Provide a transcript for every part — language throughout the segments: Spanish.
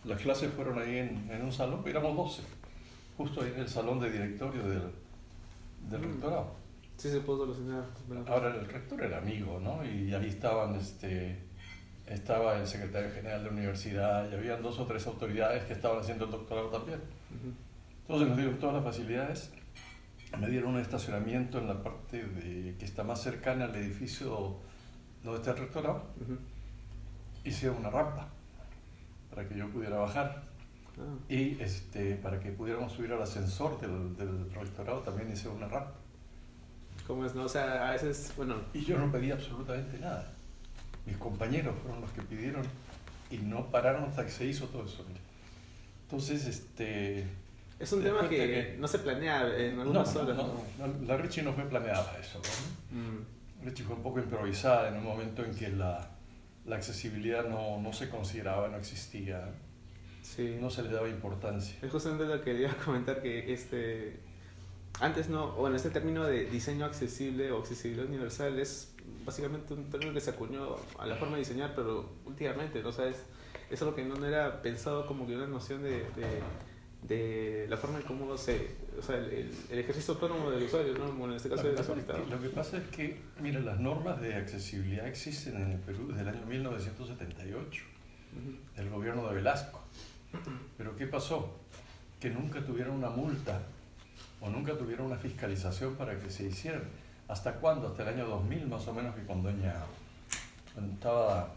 las clases fueron ahí en un salón, éramos 12, justo ahí en el salón de directorio del rectorado. Sí se pudo solucionar. Ahora el rector era amigo, ¿no? Y ahí estaban, estaba el secretario general de la universidad y habían 2 o 3 autoridades que estaban haciendo el doctorado también. Entonces nos dieron todas las facilidades, me dieron un estacionamiento en la parte que está más cercana al edificio donde está el rectorado. Hicieron una rampa para que yo pudiera bajar y para que pudiéramos subir al ascensor del rectorado también hicieron una rampa. ¿Cómo es? No, o sea, a veces, bueno... Y yo no pedí absolutamente nada. Mis compañeros fueron los que pidieron y no pararon hasta que se hizo todo eso. Entonces, es un tema que no se planea en algunas horas. La Richie no fue planeada eso, ¿no? Richie fue un poco improvisada en un momento en que la accesibilidad no se consideraba, no existía, sí. No se le daba importancia. Es justamente lo que quería comentar, que antes este término de diseño accesible o accesibilidad universal es básicamente un término que se acuñó a la forma de diseñar, pero últimamente, ¿no? O sea, es algo que no era pensado como que una noción de la forma en cómo o sea, el ejercicio autónomo del usuario, ¿no? Bueno, en este caso del solicitado. Lo que pasa es que, mira, las normas de accesibilidad existen en el Perú desde el año 1978, del gobierno de Velasco. Pero ¿qué pasó? Que nunca tuvieron una multa o nunca tuvieron una fiscalización para que se hicieran. ¿Hasta cuándo? Hasta el año 2000 más o menos, que cuando estaba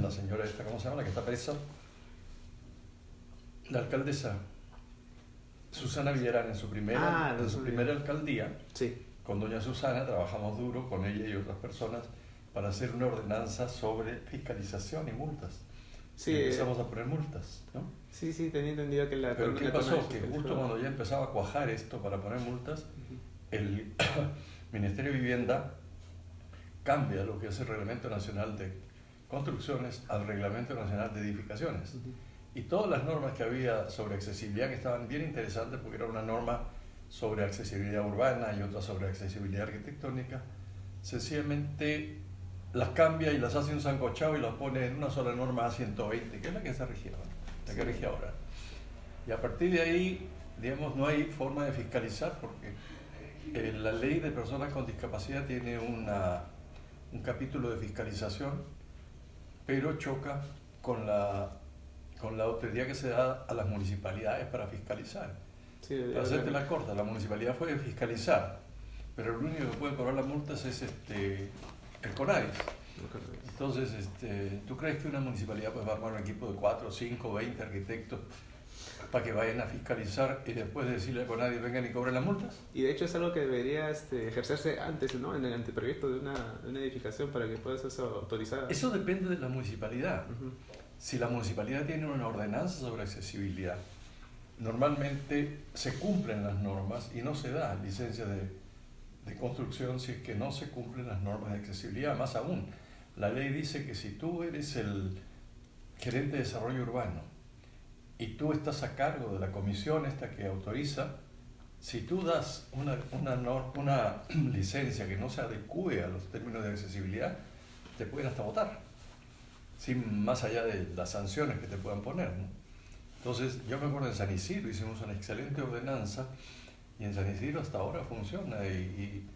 la señora esta, ¿cómo se llama? La que está presa, la alcaldesa Susana Villarán en su primera alcaldía. Sí. Con doña Susana trabajamos duro con ella y otras personas para hacer una ordenanza sobre fiscalización y multas. Sí, empezamos a poner multas, ¿no? Sí, tenía entendido que la... Pero ¿qué pasó? Que justo cuando ya empezaba a cuajar esto para poner multas, el Ministerio de Vivienda cambia lo que es el Reglamento Nacional de Construcciones al Reglamento Nacional de Edificaciones. Y todas las normas que había sobre accesibilidad, que estaban bien interesantes porque era una norma sobre accesibilidad urbana y otra sobre accesibilidad arquitectónica, sencillamente las cambia y las hace un sancochado y las pone en una sola norma A120, que es la que se rige ahora, la que rige ahora. Y a partir de ahí, digamos, no hay forma de fiscalizar porque la ley de personas con discapacidad tiene un capítulo de fiscalización, pero choca con la autoridad que se da a las municipalidades para fiscalizar. Sí, para hacerte la corta, la municipalidad puede fiscalizar, pero el único que puede cobrar las multas es el CONADIS. Entonces, ¿tú crees que una municipalidad pues, va a armar un equipo de 4, 5, 20 arquitectos para que vayan a fiscalizar y después decirle a CONADIS vengan y cobren las multas? Y de hecho es algo que debería ejercerse antes, ¿no? En el anteproyecto de una edificación para que pueda ser autorizada. Eso depende de la municipalidad. Si la municipalidad tiene una ordenanza sobre accesibilidad, normalmente se cumplen las normas y no se da licencia de construcción si es que no se cumplen las normas de accesibilidad. Más aún, la ley dice que si tú eres el gerente de desarrollo urbano y tú estás a cargo de la comisión esta que autoriza, si tú das una licencia que no se adecue a los términos de accesibilidad, te pueden hasta votar, sin más allá de las sanciones que te puedan poner, ¿no? Entonces, yo me acuerdo en San Isidro hicimos una excelente ordenanza y en San Isidro hasta ahora funciona y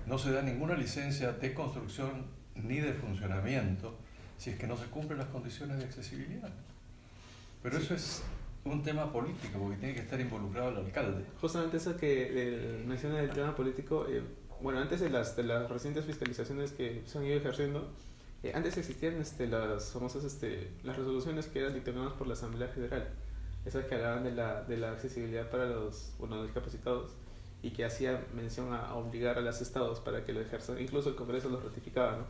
no se da ninguna licencia de construcción ni de funcionamiento si es que no se cumplen las condiciones de accesibilidad. Pero eso es un tema político porque tiene que estar involucrado el alcalde. Justamente eso que menciona el tema político, bueno, antes de las recientes fiscalizaciones que se han ido ejerciendo, antes existían las famosas las resoluciones que eran dictaminadas por la Asamblea General, esas que hablaban de la accesibilidad para los discapacitados y que hacían mención a obligar a los estados para que lo ejerzan, incluso el Congreso lo ratificaba, ¿no?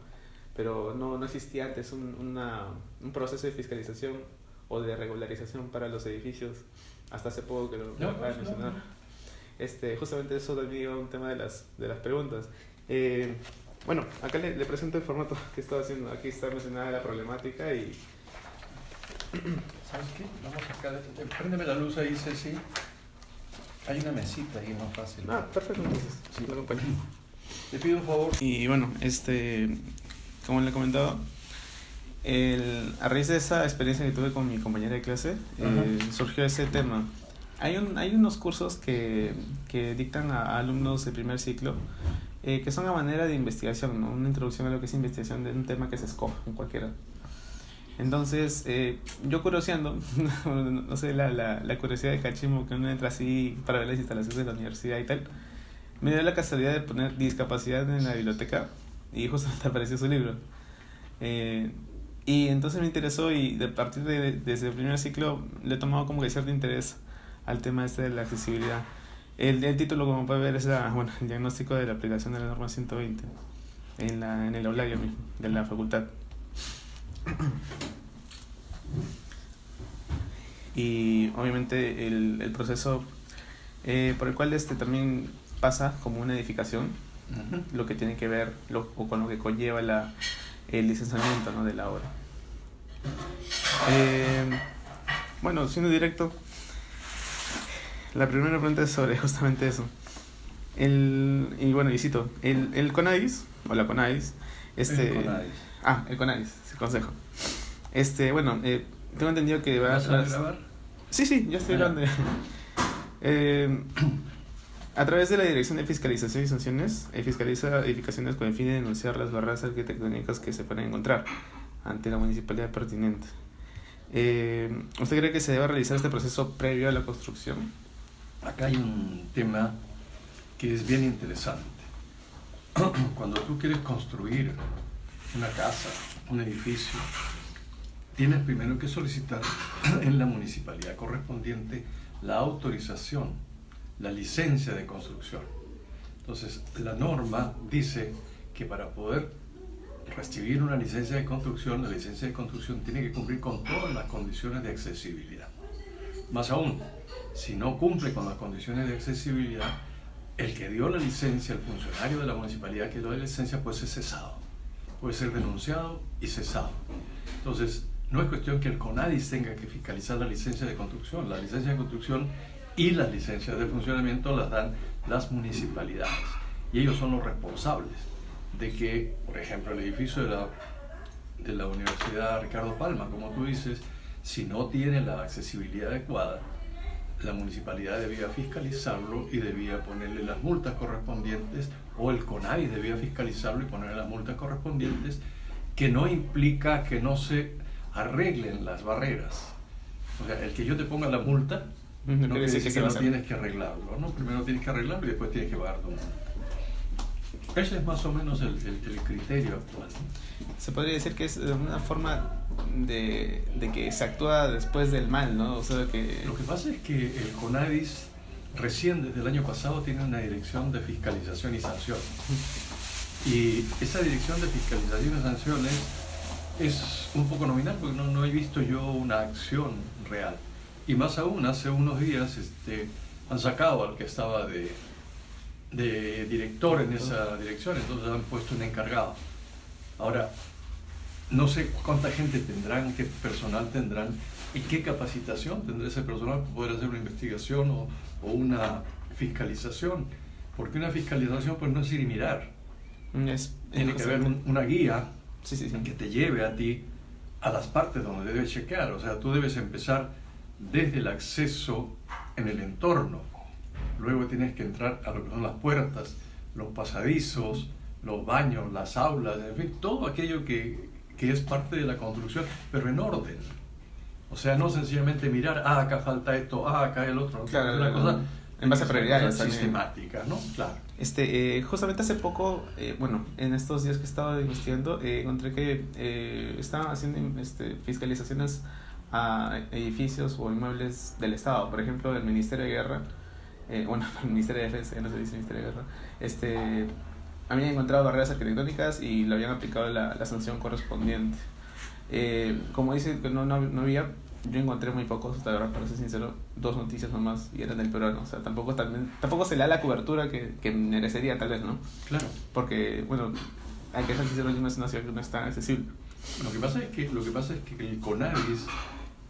Pero no existía antes un proceso de fiscalización o de regularización para los edificios, hasta hace poco que lo acaba de mencionar. Justamente eso también iba a un tema de las preguntas. Bueno, acá le presento el formato que estaba haciendo. Aquí está mencionada la problemática y... ¿Sabes qué? Vamos acá. Préndeme la luz ahí, Ceci. Hay una mesita ahí más fácil. Perfecto, entonces. Sí, lo acompaño. Te pido un favor. Y bueno, como le he comentado, A raíz de esa experiencia que tuve con mi compañera de clase, surgió ese tema. Hay unos cursos que dictan a alumnos de primer ciclo que son a manera de investigación, ¿no? Una introducción a lo que es investigación de un tema que se escoja en cualquiera. Entonces, yo curioseando, no sé, la curiosidad de Cachimo, que uno entra así para ver las instalaciones de la universidad y tal, me dio la casualidad de poner discapacidad en la biblioteca y justamente apareció su libro. Y entonces me interesó y desde el primer ciclo le he tomado como que cierto interés al tema de la accesibilidad. El título, como puede ver, es el diagnóstico de la aplicación de la norma 120 en el aulario mismo de la facultad. Y obviamente el proceso por el cual también pasa como una edificación, lo que tiene que ver o con lo que conlleva el licenciamiento, ¿no?, de la obra. Siendo directo, la primera pregunta es sobre justamente eso. Y cito, el CONADIS, o la CONADIS, el CONADIS. El CONADIS, el consejo. Tengo entendido que va a grabar. Sí, ya estoy grabando. A través de la Dirección de Fiscalización y Sanciones, fiscaliza edificaciones con el fin de denunciar las barreras arquitectónicas que se pueden encontrar ante la municipalidad pertinente. ¿Usted cree que se debe realizar este proceso previo a la construcción? Acá hay un tema que es bien interesante. Cuando tú quieres construir una casa, un edificio, tienes primero que solicitar en la municipalidad correspondiente la autorización, la licencia de construcción. Entonces, la norma dice que para poder recibir una licencia de construcción, la licencia de construcción tiene que cumplir con todas las condiciones de accesibilidad. Más aún, si no cumple con las condiciones de accesibilidad, el que dio la licencia, el funcionario de la municipalidad que dio la licencia, puede ser cesado, puede ser denunciado y cesado. Entonces, no es cuestión que el CONADIS tenga que fiscalizar la licencia de construcción. La licencia de construcción y las licencias de funcionamiento las dan las municipalidades. Y ellos son los responsables de que, por ejemplo, el edificio de la Universidad Ricardo Palma, como tú dices, si no tiene la accesibilidad adecuada, la municipalidad debía fiscalizarlo y debía ponerle las multas correspondientes, o el CONADIS debía fiscalizarlo y ponerle las multas correspondientes, que no implica que no se arreglen las barreras. O sea, el que yo te ponga la multa no quiere decir que no tienes que arreglarlo, ¿no? Primero tienes que arreglarlo y después tienes que pagar tu multa. Ese es más o menos el criterio actual, ¿no? Se podría decir que es una forma de que se actúa después del mal, ¿no? O sea, que... Lo que pasa es que el CONADIS recién desde el año pasado tiene una dirección de fiscalización y sanciones. Y esa dirección de fiscalización y sanciones es un poco nominal porque no he visto yo una acción real. Y más aún, hace unos días han sacado al que estaba de director en esa dirección, entonces han puesto un encargado. Ahora, no sé cuánta gente tendrán, qué personal tendrán y qué capacitación tendrá ese personal para poder hacer una investigación o una fiscalización, porque una fiscalización pues no es ir y mirar. Tiene que haber una guía que te lleve a ti a las partes donde debes chequear. O sea, tú debes empezar desde el acceso en el entorno, luego tienes que entrar a lo que son las puertas, los pasadizos, los baños, las aulas, en fin, todo aquello que es parte de la construcción, pero en orden. O sea, no sencillamente mirar, acá falta esto, acá el otro. Claro, una cosa en base a prioridades sistemática, ¿no? Claro. Justamente hace poco, en estos días que he estado investigando, encontré que estaban haciendo fiscalizaciones a edificios o inmuebles del Estado. Por ejemplo, el Ministerio de Guerra, el Ministerio de Defensa, no se dice Ministerio de Guerra, habían encontrado barreras arquitectónicas y le habían aplicado la sanción correspondiente. Como dice que no había, yo encontré muy pocos, hasta ahora, para ser sincero, 2 noticias nomás y eran del peruano. O sea, tampoco se le da la cobertura que merecería, tal vez, ¿no? Claro. Porque, hay que ser sincero, no es una ciudad que no es tan accesible. Lo que pasa es que el CONADIS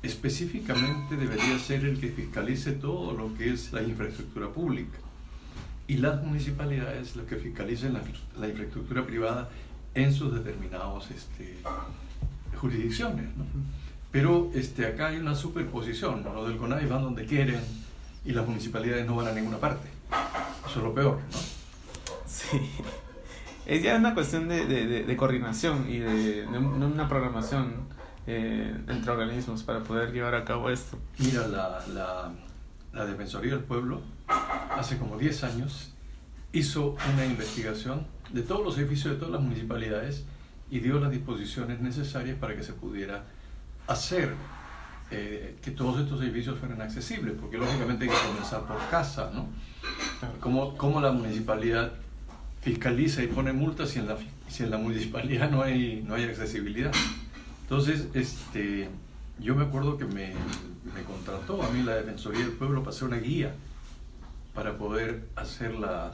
específicamente debería ser el que fiscalice todo lo que es la infraestructura pública, y las municipalidades lo que fiscalicen la infraestructura privada en sus determinados jurisdicciones, ¿no? Pero acá hay una superposición, ¿no? Los del CONADI van donde quieren y las municipalidades no van a ninguna parte. Eso es lo peor, ¿no? Sí. Es ya una cuestión de coordinación y de una programación entre organismos para poder llevar a cabo esto. Mira, la Defensoría del Pueblo hace como 10 años hizo una investigación de todos los edificios de todas las municipalidades y dio las disposiciones necesarias para que se pudiera hacer que todos estos edificios fueran accesibles, porque lógicamente hay que comenzar por casa, ¿no? ¿Cómo la municipalidad fiscaliza y pone multas si en la municipalidad no hay accesibilidad? Entonces, yo me acuerdo que me contrató a mí la Defensoría del Pueblo para hacer una guía para poder hacer las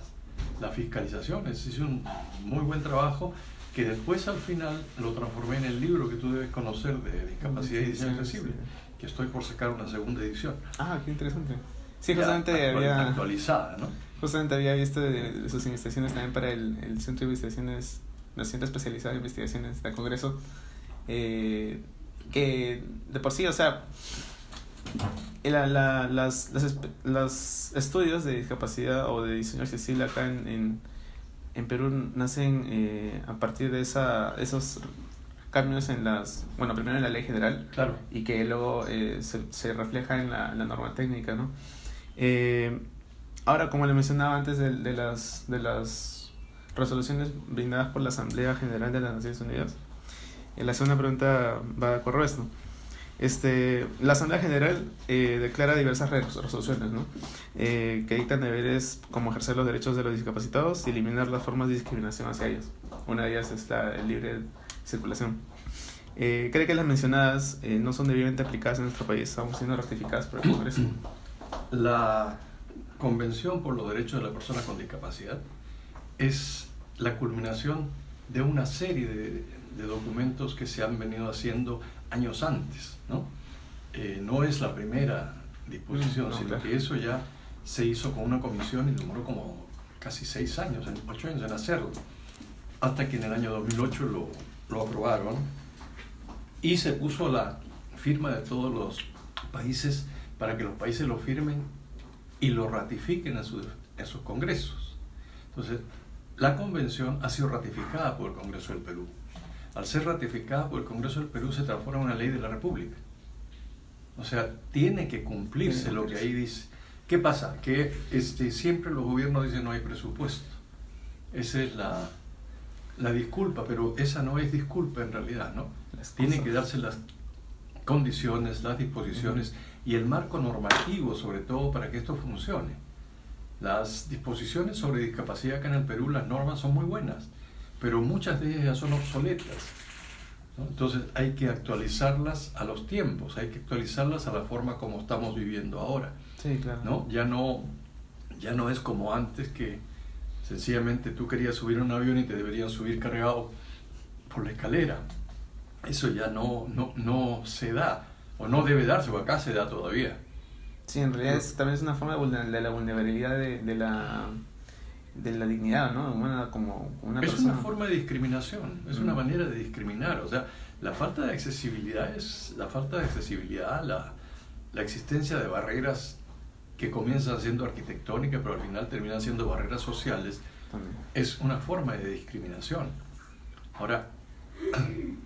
fiscalizaciones. Hice un muy buen trabajo que después al final lo transformé en el libro que tú debes conocer de discapacidad y diseño accesible, que estoy por sacar una segunda edición. Ah, qué interesante. Sí, justamente había actualizada, ¿no? Justamente había visto de sus investigaciones también para el Centro de Investigaciones, el Centro Especializado de Investigaciones del Congreso, que de por sí, o sea, los estudios de discapacidad o de diseño accesible acá en Perú nacen a partir de esos cambios primero en la ley general, claro, y que luego se refleja en la norma técnica, ¿no? Ahora, como le mencionaba antes de las resoluciones brindadas por la Asamblea General de las Naciones Unidas, la segunda pregunta va de acuerdo a esto. La Asamblea General declara diversas resoluciones, ¿no? Que dictan deberes como ejercer los derechos de los discapacitados y eliminar las formas de discriminación hacia ellos. Una de ellas es la libre circulación. ¿Cree que las mencionadas no son debidamente aplicadas en nuestro país, aún siendo ratificadas por el Congreso? La Convención por los Derechos de la Persona con Discapacidad es la culminación de una serie de documentos que se han venido haciendo años antes, ¿no? No es la primera disposición, sino que eso ya se hizo con una comisión y demoró como casi 8 años en hacerlo, hasta que en el año 2008 lo aprobaron y se puso la firma de todos los países para que los países lo firmen y lo ratifiquen en sus congresos. Entonces, la convención ha sido ratificada por el Congreso del Perú. Al ser ratificada por el Congreso del Perú se transforma en una ley de la República. O sea, tiene que cumplirse lo que ahí dice. ¿Qué pasa? Que siempre los gobiernos dicen no hay presupuesto. Esa es la disculpa, pero esa no es disculpa en realidad, ¿no? Tienen que darse las condiciones, las disposiciones y el marco normativo, sobre todo, para que esto funcione. Las disposiciones sobre discapacidad acá en el Perú, las normas son muy buenas, pero muchas de ellas ya son obsoletas, ¿no? Entonces hay que actualizarlas a los tiempos, hay que actualizarlas a la forma como estamos viviendo ahora. Sí, claro. ¿No? Ya no es como antes, que sencillamente tú querías subir a un avión y te deberían subir cargado por la escalera. Eso ya no se da, o no debe darse, o acá se da todavía. Sí, en realidad también es una forma de la vulnerabilidad de la dignidad, ¿no? Humana como una persona. Es una forma de discriminación, es una manera de discriminar. O sea, la falta de accesibilidad, la existencia de barreras que comienzan siendo arquitectónicas, pero al final terminan siendo barreras sociales, es una forma de discriminación. Ahora,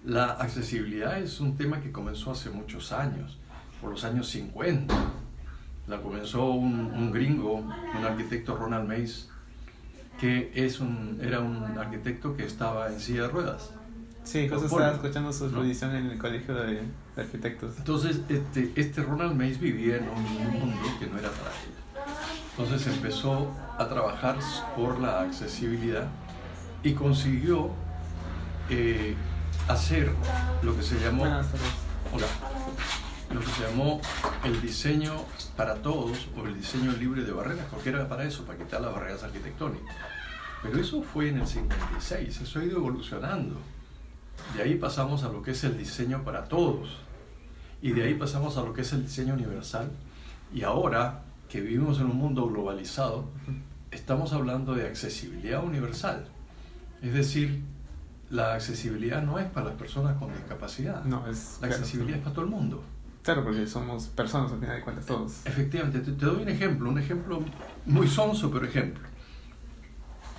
la accesibilidad es un tema que comenzó hace muchos años, por los años 50. La comenzó un gringo, un arquitecto, Ronald Mays, que era un arquitecto que estaba en silla de ruedas. Sí, justo estaba escuchando su exposición en el colegio de arquitectos. Entonces, este Ronald Mays vivía en un mundo que no era para él. Entonces empezó a trabajar por la accesibilidad y consiguió hacer lo que se llamó, lo que se llamó el diseño para todos, o el diseño libre de barreras, porque era para eso, para quitar las barreras arquitectónicas. Pero eso fue en el 56, eso ha ido evolucionando. De ahí pasamos a lo que es el diseño para todos, y de ahí pasamos a lo que es el diseño universal, y ahora que vivimos en un mundo globalizado, estamos hablando de accesibilidad universal. Es decir, la accesibilidad no es para las personas con discapacidad. No, es... La accesibilidad es para todo el mundo. Claro, porque somos personas al final de cuentas todos. Efectivamente, te doy un ejemplo muy sonso, pero ejemplo.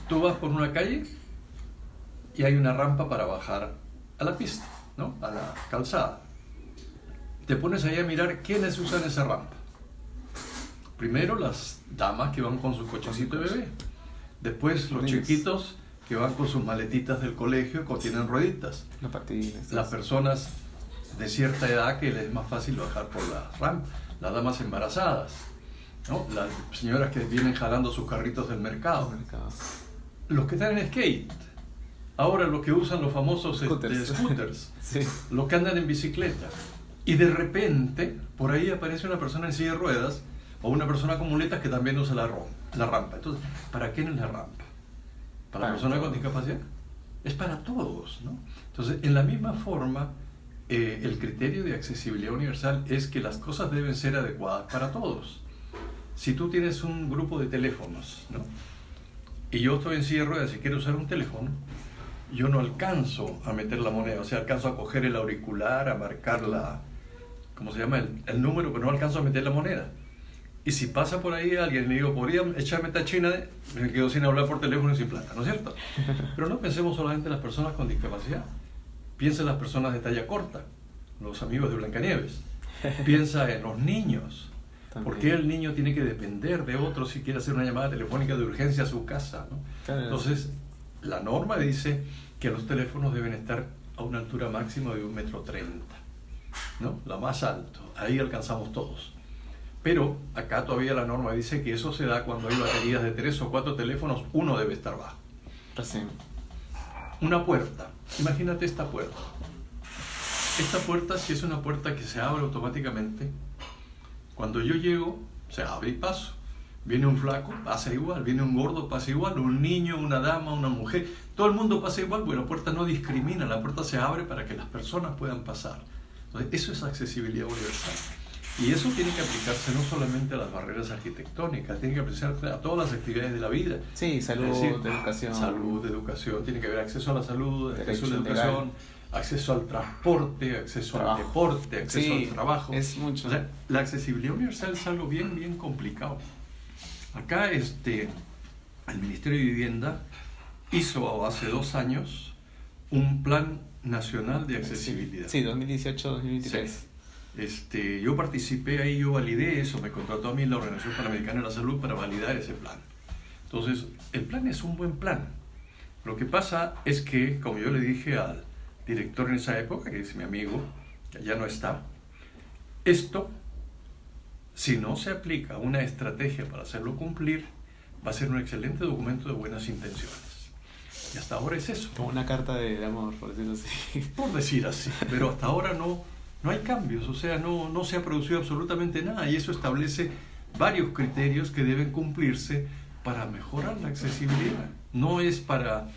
Tú vas por una calle y hay una rampa para bajar a la pista, ¿no? A la calzada. Te pones ahí a mirar quiénes usan esa rampa. Primero las damas que van con su cochecito de bebé. Después los chiquitos que van con sus maletitas del colegio que tienen rueditas. Los patines. Las personas de cierta edad que les es más fácil bajar por la rampa. Las damas embarazadas, ¿no? Las señoras que vienen jalando sus carritos del mercado. Los que están en skate. Ahora los que usan los famosos scooters. Sí. Los que andan en bicicleta. Y de repente, por ahí aparece una persona en silla de ruedas o una persona con muletas que también usa la rampa. Entonces, ¿para quién es la rampa? ¿Para la persona con discapacidad? Es para todos, ¿no? Entonces, en la misma forma, el criterio de accesibilidad universal es que las cosas deben ser adecuadas para todos. Si tú tienes un grupo de teléfonos, ¿no? Y yo estoy en silla de ruedas y quiero usar un teléfono, yo no alcanzo a meter la moneda, o sea, alcanzo a coger el auricular, a marcar ¿cómo se llama? El número, pero no alcanzo a meter la moneda. Y si pasa por ahí alguien y le digo, ¿podría echarme esta china? Me quedo sin hablar por teléfono y sin plata, ¿no es cierto? Pero no pensemos solamente en las personas con discapacidad. Piensa en las personas de talla corta, los amigos de Blancanieves. Piensa en los niños. ¿Por qué el niño tiene que depender de otro si quiere hacer una llamada telefónica de urgencia a su casa, ¿no? Claro. Entonces, la norma dice que los teléfonos deben estar a una altura máxima de 1,30 m, ¿no? La más alto. Ahí alcanzamos todos. Pero acá todavía la norma dice que eso se da cuando hay baterías de 3 o 4 teléfonos, uno debe estar bajo. Sí. Una puerta. Imagínate esta puerta. Esta puerta, si es una puerta que se abre automáticamente, cuando yo llego, se abre y paso. Viene un flaco, pasa igual. Viene un gordo, pasa igual. Un niño, una dama, una mujer. Todo el mundo pasa igual, porque la puerta no discrimina. La puerta se abre para que las personas puedan pasar. Entonces, eso es accesibilidad universal. Y eso tiene que aplicarse no solamente a las barreras arquitectónicas, tiene que aplicarse a todas las actividades de la vida. Sí, salud, educación. Salud, educación, tiene que haber acceso a la salud, acceso a la integral. educación, acceso al transporte, acceso al deporte, acceso al trabajo. Es mucho. O sea, la accesibilidad universal es algo bien, bien complicado. Acá el Ministerio de Vivienda hizo hace 2 años un plan nacional de accesibilidad. Sí, 2018-2023. Sí. Yo participé ahí, yo validé eso, me contrató a mí la Organización Panamericana de la Salud para validar ese plan. Entonces, el plan es un buen plan. Lo que pasa es que, como yo le dije al director en esa época, que es mi amigo, que ya no está, esto, si no se aplica una estrategia para hacerlo cumplir, va a ser un excelente documento de buenas intenciones. Y hasta ahora es eso. Como una carta de amor, por decirlo así. Por decir así, pero hasta ahora no hay cambios, o sea, no se ha producido absolutamente nada, y eso establece varios criterios que deben cumplirse para mejorar la accesibilidad. No es para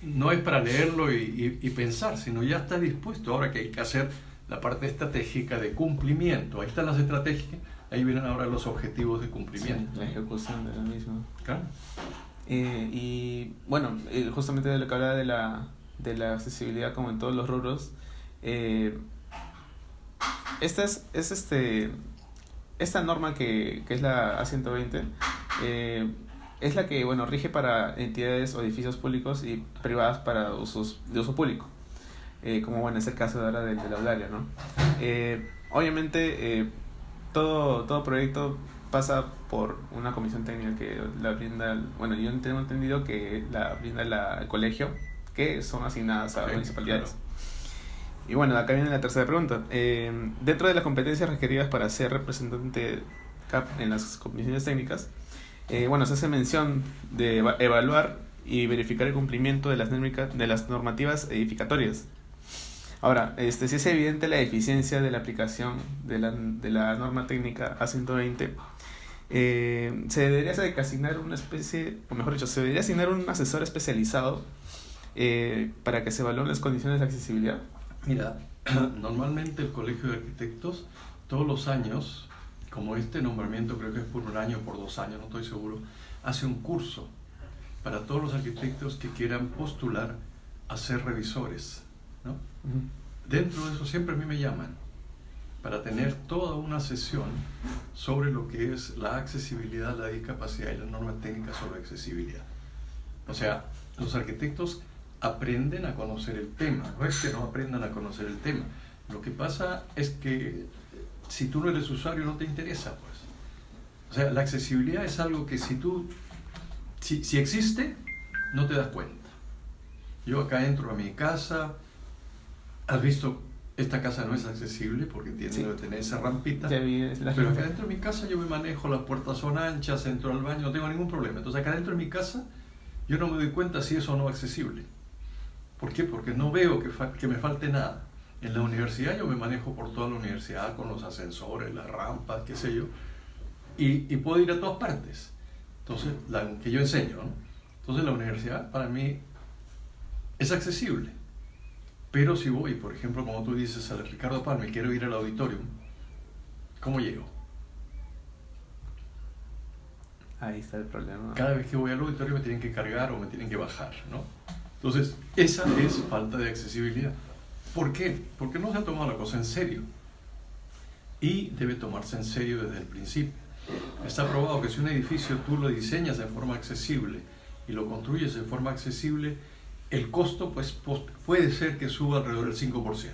leerlo y pensar, sino ya está dispuesto. Ahora que hay que hacer la parte estratégica de cumplimiento. Ahí están las estrategias, ahí vienen ahora los objetivos de cumplimiento. Sí, la ejecución de la misma. Claro. Y bueno, justamente de lo que hablaba de la accesibilidad como en todos los rubros, esta norma que es la A120 es la que rige para entidades o edificios públicos y privadas para de uso público, como es el caso de ahora del Audario, ¿no? Obviamente todo proyecto pasa por una comisión técnica que la brinda, yo tengo entendido que la brinda el colegio, que son asignadas a municipalidades. Claro. Y acá viene la tercera pregunta. Dentro de las competencias requeridas para ser representante CAP en las comisiones técnicas, se hace mención de evaluar y verificar el cumplimiento de las normativas edificatorias. Ahora, si es evidente la eficiencia de la aplicación de la norma técnica A120, se debería asignar una especie, o mejor dicho, se debería asignar un asesor especializado para que se evalúen las condiciones de accesibilidad. Mira, normalmente el Colegio de Arquitectos todos los años, como este nombramiento creo que es por 1 año o por 2 años, no estoy seguro, hace un curso para todos los arquitectos que quieran postular a ser revisores, ¿no? Dentro de eso siempre a mí me llaman para tener toda una sesión sobre lo que es la accesibilidad, la discapacidad y las normas técnicas sobre accesibilidad. O sea, los arquitectos aprenden a conocer el tema, no es que no aprendan a conocer el tema. Lo que pasa es que si tú no eres usuario no te interesa, pues. O sea, la accesibilidad es algo que si existe, no te das cuenta. Yo acá entro a mi casa, has visto, esta casa no es accesible porque tiene que tener esa rampita, pero acá dentro de mi casa yo me manejo, las puertas son anchas, entro al baño, no tengo ningún problema. Entonces acá dentro de mi casa yo no me doy cuenta si es o no accesible. ¿Por qué? Porque no veo que me falte nada. En la universidad yo me manejo por toda la universidad con los ascensores, las rampas, qué sé yo, y puedo ir a todas partes. Entonces, que yo enseño, ¿no? Entonces la universidad para mí es accesible. Pero si voy, por ejemplo, como tú dices, al Ricardo Palma y quiero ir al auditorium, ¿cómo llego? Ahí está el problema. Cada vez que voy al auditorio me tienen que cargar o me tienen que bajar, ¿no? Entonces, esa es falta de accesibilidad. ¿Por qué? Porque no se ha tomado la cosa en serio. Y debe tomarse en serio desde el principio. Está probado que si un edificio tú lo diseñas de forma accesible y lo construyes de forma accesible, el costo pues puede ser que suba alrededor del 5%.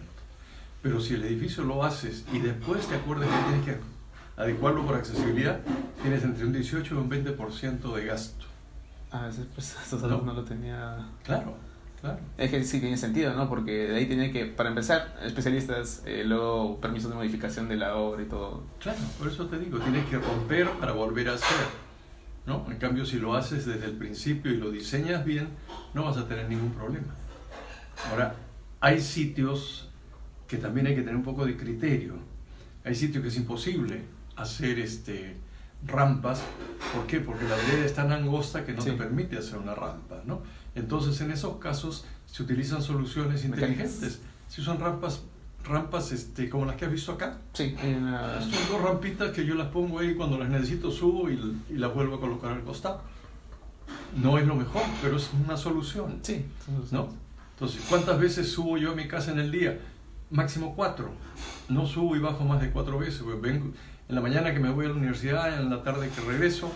Pero si el edificio lo haces y después te acuerdas que tienes que adecuarlo por accesibilidad, tienes entre un 18 y un 20% de gasto. A veces pues eso no lo tenía... Claro. Es que sí tiene sentido, ¿no? Porque de ahí tiene que, para empezar, especialistas, luego permisos de modificación de la obra y todo. Claro, por eso te digo, tienes que romper para volver a hacer, ¿no? En cambio, si lo haces desde el principio y lo diseñas bien, no vas a tener ningún problema. Ahora, hay sitios que también hay que tener un poco de criterio. Hay sitios que es imposible hacer rampas. ¿Por qué? Porque la vereda es tan angosta que no te permite hacer una rampa, ¿no? Entonces, en esos casos se utilizan soluciones inteligentes. Si son rampas como las que has visto acá. Sí. Son dos rampitas que yo las pongo ahí cuando las necesito, subo y las vuelvo a colocar al costado. No es lo mejor, pero es una solución. Sí. ¿No? Entonces, ¿cuántas veces subo yo a mi casa en el día? Máximo 4. No subo y bajo más de 4 veces. Pues vengo en la mañana que me voy a la universidad, en la tarde que regreso.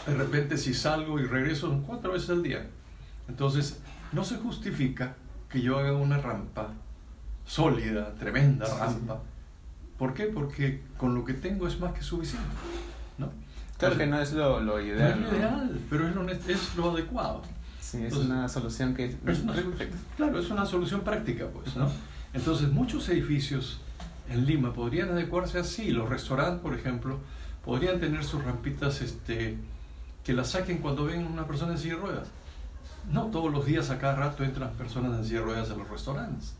De repente si salgo y regreso, son 4 veces al día. Entonces, no se justifica que yo haga una rampa sólida, tremenda rampa. ¿Por qué? Porque con lo que tengo es más que suficiente, ¿no? Claro. Entonces, que no es lo ideal. No es lo ideal, pero es lo adecuado. Sí, es una solución que... Claro, es una solución práctica, pues, ¿no? Entonces, muchos edificios en Lima podrían adecuarse así. Los restaurantes, por ejemplo, podrían tener sus rampitas que las saquen cuando ven una persona en silla de ruedas. No todos los días a cada rato entran personas en silla de ruedas a los restaurantes.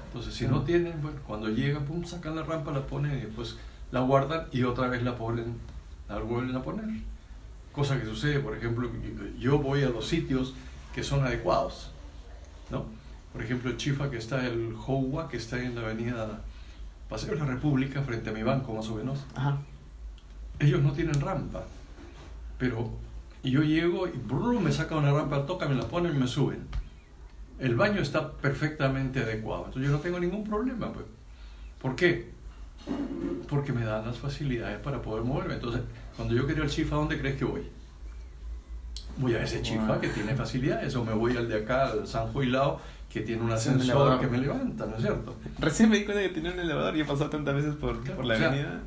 Entonces, si no tienen, bueno, cuando llegan, pum, sacan la rampa, la ponen y después la guardan y otra vez la vuelven a poner. Cosa que sucede, por ejemplo, yo voy a los sitios que son adecuados, ¿no? Por ejemplo, el Chifa, que está el Jouwa, que está en la avenida Paseo de la República, frente a mi banco más o menos. Ajá. Ellos no tienen rampa, pero yo llego y me sacan una rampa al toque, me la ponen y me suben. El baño está perfectamente adecuado, entonces yo no tengo ningún problema, pues. ¿Por qué? Porque me dan las facilidades para poder moverme. Entonces, cuando yo quiero el Chifa, ¿a dónde crees que voy? Voy a ese Chifa que tiene facilidades, o me voy al de acá, al San Juilao, que tiene un ascensor que me levanta, ¿no es cierto? Recién me di cuenta que tenía un elevador y he pasado tantas veces por la avenida.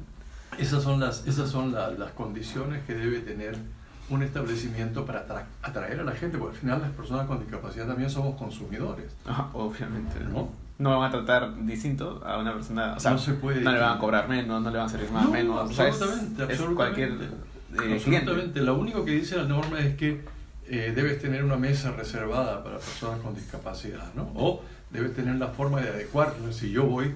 Esas son las condiciones que debe tener un establecimiento para atraer a la gente, porque al final las personas con discapacidad también somos consumidores. Obviamente. No van a tratar distinto a una persona, o sea, no se puede, no le van a cobrar menos, no le van a servir más, menos. Absolutamente, o sea, es cualquier absolutamente. Lo único que dice la norma es que debes tener una mesa reservada para personas con discapacidad, ¿no? O debes tener la forma de adecuarlo. Si yo voy,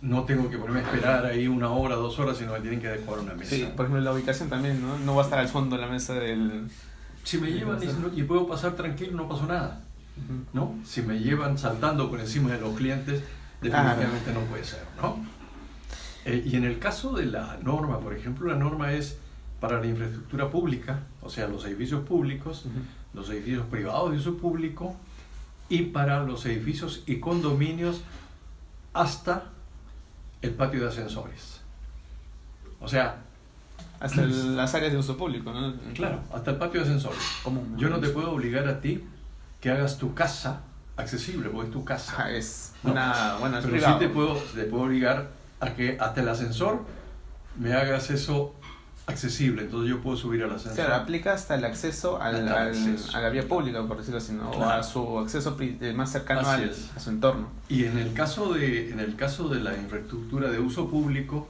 no tengo que ponerme a esperar ahí 1 hora, 2 horas, sino que tienen que adecuar una mesa. Sí, por ejemplo, la ubicación también, ¿no? No va a estar al fondo de la mesa del... Si me llevan y puedo pasar tranquilo, no pasó nada, ¿no? Si me llevan saltando por encima de los clientes, definitivamente no puede ser, ¿no? Y en el caso de la norma, por ejemplo, la norma es para la infraestructura pública, o sea, los edificios públicos, los edificios privados de uso público y para los edificios y condominios hasta el patio de ascensores. O sea, hasta las áreas de uso público, ¿no? Claro, hasta el patio de ascensores. Yo no te puedo obligar a ti que hagas tu casa accesible, porque es tu casa. Es ¿no? una buena. Pero sí te puedo obligar a que hasta el ascensor me hagas eso accesible, entonces yo puedo subir al ascensor. Claro, aplica hasta el acceso, a la vía pública, por decirlo así, ¿no? Claro. O a su acceso más cercano a su entorno. Y en el caso de la infraestructura de uso público,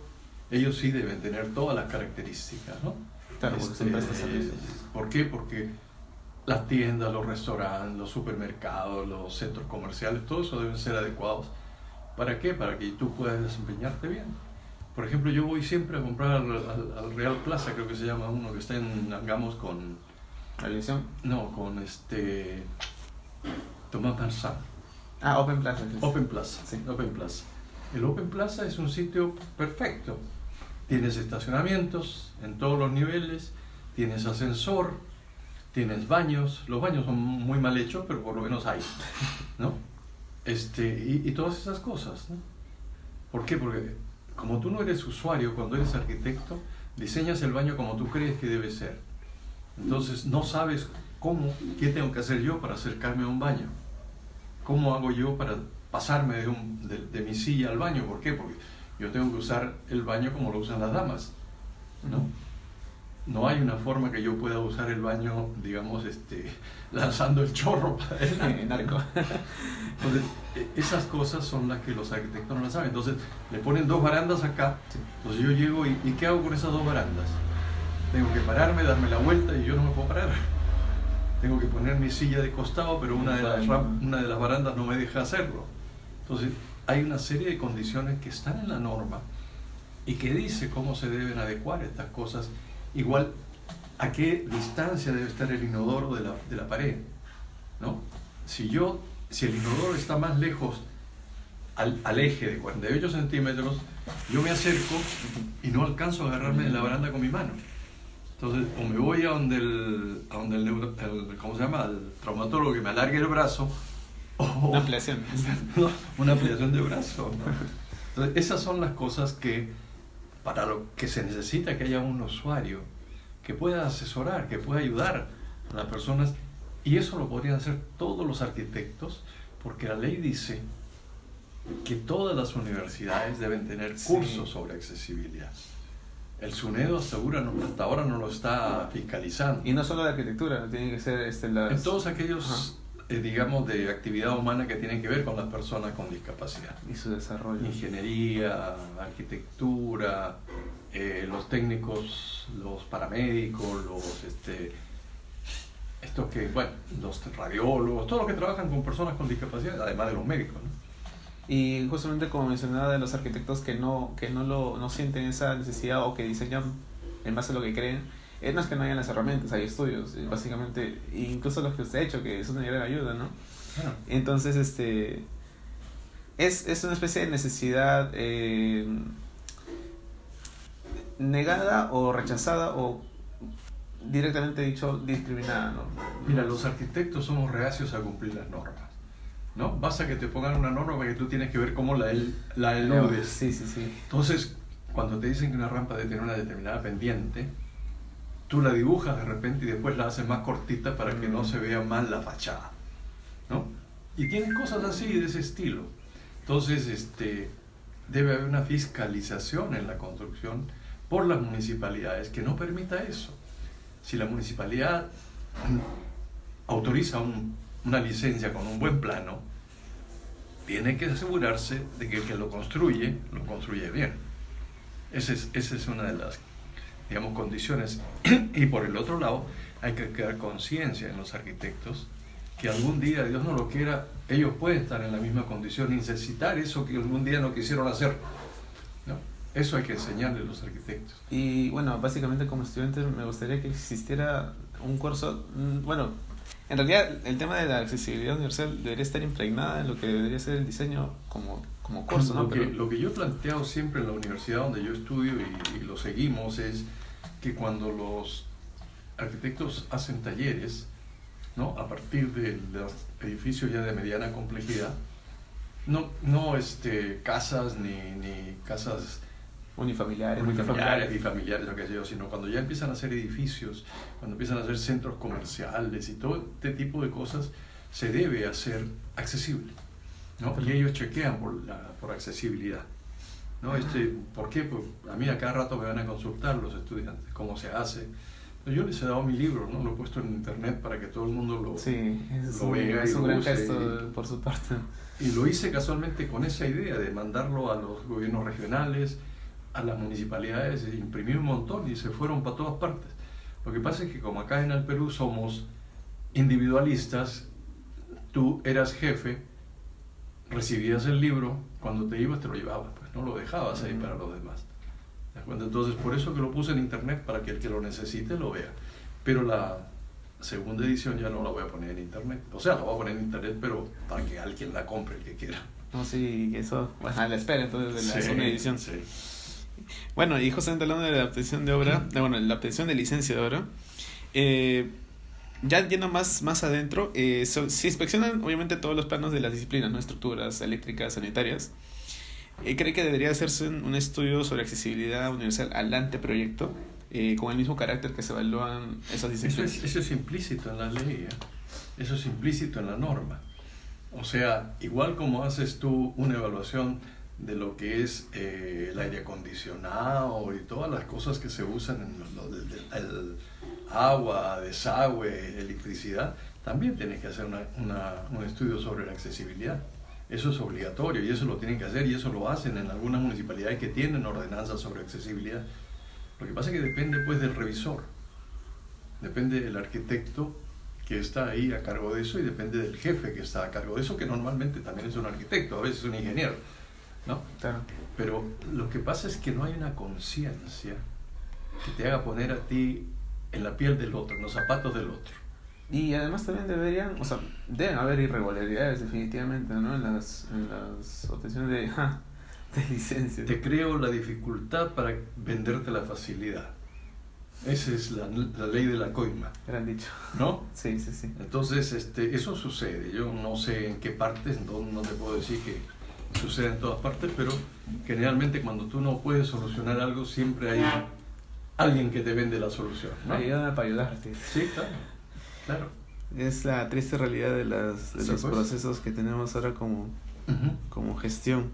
ellos sí deben tener todas las características, ¿no? Claro, porque son prestas servicios. ¿Por qué? Porque las tiendas, los restaurantes, los supermercados, los centros comerciales, todo eso deben ser adecuados. ¿Para qué? Para que tú puedas desempeñarte bien. Por ejemplo, yo voy siempre a comprar al Real Plaza, creo que se llama uno, que está en Angamos con... ¿La dirección? No, con Tomás Marzán. Open Plaza. Open Plaza, sí. Open Plaza. El Open Plaza es un sitio perfecto. Tienes estacionamientos en todos los niveles, tienes ascensor, tienes baños. Los baños son muy mal hechos, pero por lo menos hay, ¿no? Y todas esas cosas, ¿no? ¿Por qué? Porque como tú no eres usuario, cuando eres arquitecto, diseñas el baño como tú crees que debe ser. Entonces no sabes qué tengo que hacer yo para acercarme a un baño. ¿Cómo hago yo para pasarme de mi silla al baño? ¿Por qué? Porque yo tengo que usar el baño como lo usan las damas, ¿no? No hay una forma que yo pueda usar el baño, digamos, lanzando el chorro para adelante. Narco. Entonces, esas cosas son las que los arquitectos no las saben. Entonces, le ponen 2 barandas acá. Entonces yo llego y ¿qué hago con esas 2 barandas? Tengo que pararme, darme la vuelta y yo no me puedo parar. Tengo que poner mi silla de costado, pero una de las barandas no me deja hacerlo. Entonces, hay una serie de condiciones que están en la norma y que dice cómo se deben adecuar estas cosas. Igual, a qué distancia debe estar el inodoro de la pared, ¿no? Si el inodoro está más lejos al eje de 48 centímetros, yo me acerco y no alcanzo a agarrarme de la baranda con mi mano. Entonces, o me voy a donde el ¿cómo se llama? Al traumatólogo que me alargue el brazo, o una ampliación. Una ampliación de brazo, ¿no? Entonces, esas son las cosas que, para lo que se necesita que haya un usuario que pueda asesorar, que pueda ayudar a las personas, y eso lo podrían hacer todos los arquitectos, porque la ley dice que todas las universidades deben tener cursos sobre accesibilidad. El SUNEDO hasta ahora no lo está fiscalizando. Y no solo de arquitectura, tiene que ser en todos aquellos, digamos, de actividad humana que tienen que ver con las personas con discapacidad. Y su desarrollo. Ingeniería, arquitectura, los técnicos, los paramédicos, los radiólogos, todos los que trabajan con personas con discapacidad, además de los médicos, ¿no? Y justamente como mencionaba de los arquitectos que no sienten esa necesidad o que diseñan en base a lo que creen, no es que no hayan las herramientas, hay estudios, básicamente, incluso los que usted ha hecho, que es una gran ayuda, ¿no? Claro. Entonces, es una especie de necesidad negada o rechazada o directamente dicho discriminada, ¿no? Mira, los arquitectos somos reacios a cumplir las normas, ¿no? Basta que te pongan una norma que tú tienes que ver cómo la eludes. Sí. Entonces, cuando te dicen que una rampa debe tener una determinada pendiente, tú la dibujas de repente y después la haces más cortita para que no se vea mal la fachada, ¿no? Y tienen cosas así, de ese estilo. Entonces, debe haber una fiscalización en la construcción por las municipalidades que no permita eso. Si la municipalidad autoriza una licencia con un buen plano, tiene que asegurarse de que el que lo construye bien. Esa es una de las, digamos, condiciones. Y por el otro lado, hay que crear conciencia en los arquitectos que algún día, Dios no lo quiera, ellos pueden estar en la misma condición y necesitar eso que algún día no quisieron hacer, ¿no? Eso hay que enseñarle a los arquitectos. Y bueno, básicamente como estudiante me gustaría que existiera un curso, bueno, en realidad el tema de la accesibilidad universal debería estar impregnada en lo que debería ser el diseño como curso, ¿no? Lo que yo he planteado siempre en la universidad donde yo estudio y lo seguimos es que cuando los arquitectos hacen talleres, ¿no? A partir de los edificios ya de mediana complejidad, no casas ni casas Unifamiliares, y familiares, lo que sé yo, sino cuando ya empiezan a hacer edificios, cuando empiezan a hacer centros comerciales y todo este tipo de cosas, se debe hacer accesible, ¿no? Y ellos chequean por accesibilidad, ¿no? ¿Por qué? Pues a mí a cada rato me van a consultar los estudiantes cómo se hace. Yo les he dado mi libro, ¿no? Lo he puesto en internet para que todo el mundo lo vea. Es un gran gesto por su parte. Y lo hice casualmente con esa idea de mandarlo a los gobiernos regionales, a las municipalidades, imprimí un montón y se fueron para todas partes. Lo que pasa es que como acá en el Perú somos individualistas, tú eras jefe, recibías el libro, cuando te ibas te lo llevabas, pues no lo dejabas ahí para los demás. ¿De acuerdo? Entonces por eso que lo puse en internet, para que el que lo necesite lo vea. Pero la segunda edición ya no la voy a poner en internet. O sea, la voy a poner en internet, pero para que alguien la compre, el que quiera. No, sí, eso, bueno, a la espera entonces de la segunda edición. Sí. Bueno, y justamente hablando de la obtención de obra, la obtención de licencia de obra, ya yendo más adentro, se inspeccionan obviamente todos los planos de las disciplinas, ¿no? Estructuras eléctricas, sanitarias. ¿Cree que debería hacerse un estudio sobre accesibilidad universal al anteproyecto, con el mismo carácter que se evalúan esas disciplinas? Eso es implícito en la ley, eso es implícito en la norma. O sea, igual como haces tú una evaluación de lo que es el aire acondicionado y todas las cosas que se usan en el agua, desagüe, electricidad, también tienes que hacer un estudio sobre la accesibilidad. Eso es obligatorio y eso lo tienen que hacer, y eso lo hacen en algunas municipalidades que tienen ordenanzas sobre accesibilidad. Lo que pasa es que depende pues del revisor, depende del arquitecto que está ahí a cargo de eso, y depende del jefe que está a cargo de eso, que normalmente también es un arquitecto, a veces es un ingeniero, ¿no? Claro. Pero lo que pasa es que no hay una conciencia que te haga poner a ti en la piel del otro, en los zapatos del otro. Y además también deben haber irregularidades definitivamente, ¿no? En las obtenciones de licencias. Te creo la dificultad para venderte la facilidad. Esa es la ley de la coima. Gran dicho. ¿No? Sí. Entonces, eso sucede. Yo no sé en qué partes, no te puedo decir que sucede en todas partes, pero generalmente cuando tú no puedes solucionar algo, siempre hay alguien que te vende la solución, ¿no? Ayúdame para ayudarte. Sí, claro. Es la triste realidad de los pues. procesos que tenemos ahora como gestión.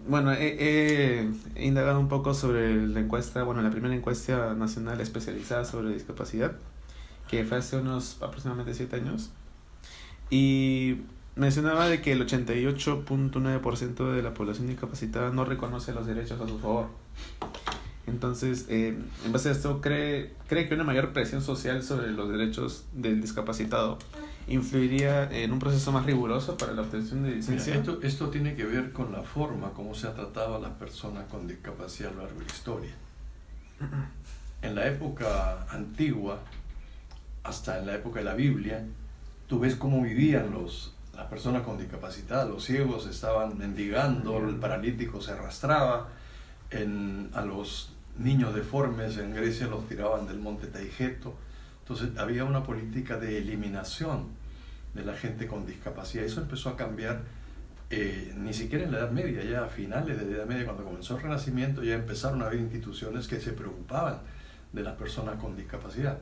Bueno, he indagado un poco sobre la encuesta, la primera encuesta nacional especializada sobre discapacidad, que fue hace unos aproximadamente 7 años, y mencionaba de que el 88.9% de la población discapacitada no reconoce los derechos a su favor. Entonces, en base a esto, ¿cree que una mayor presión social sobre los derechos del discapacitado influiría en un proceso más riguroso para la obtención de licencia? Mira, esto tiene que ver con la forma como se ha tratado a las personas con discapacidad a lo largo de la historia. En la época antigua, hasta en la época de la Biblia, tú ves cómo vivían las personas con discapacidad. Los ciegos estaban mendigando, el paralítico se arrastraba, a los niños deformes en Grecia los tiraban del monte Taigeto. Entonces había una política de eliminación de la gente con discapacidad. Eso empezó a cambiar ni siquiera en la Edad Media, ya a finales de la Edad Media, cuando comenzó el Renacimiento, ya empezaron a haber instituciones que se preocupaban de las personas con discapacidad.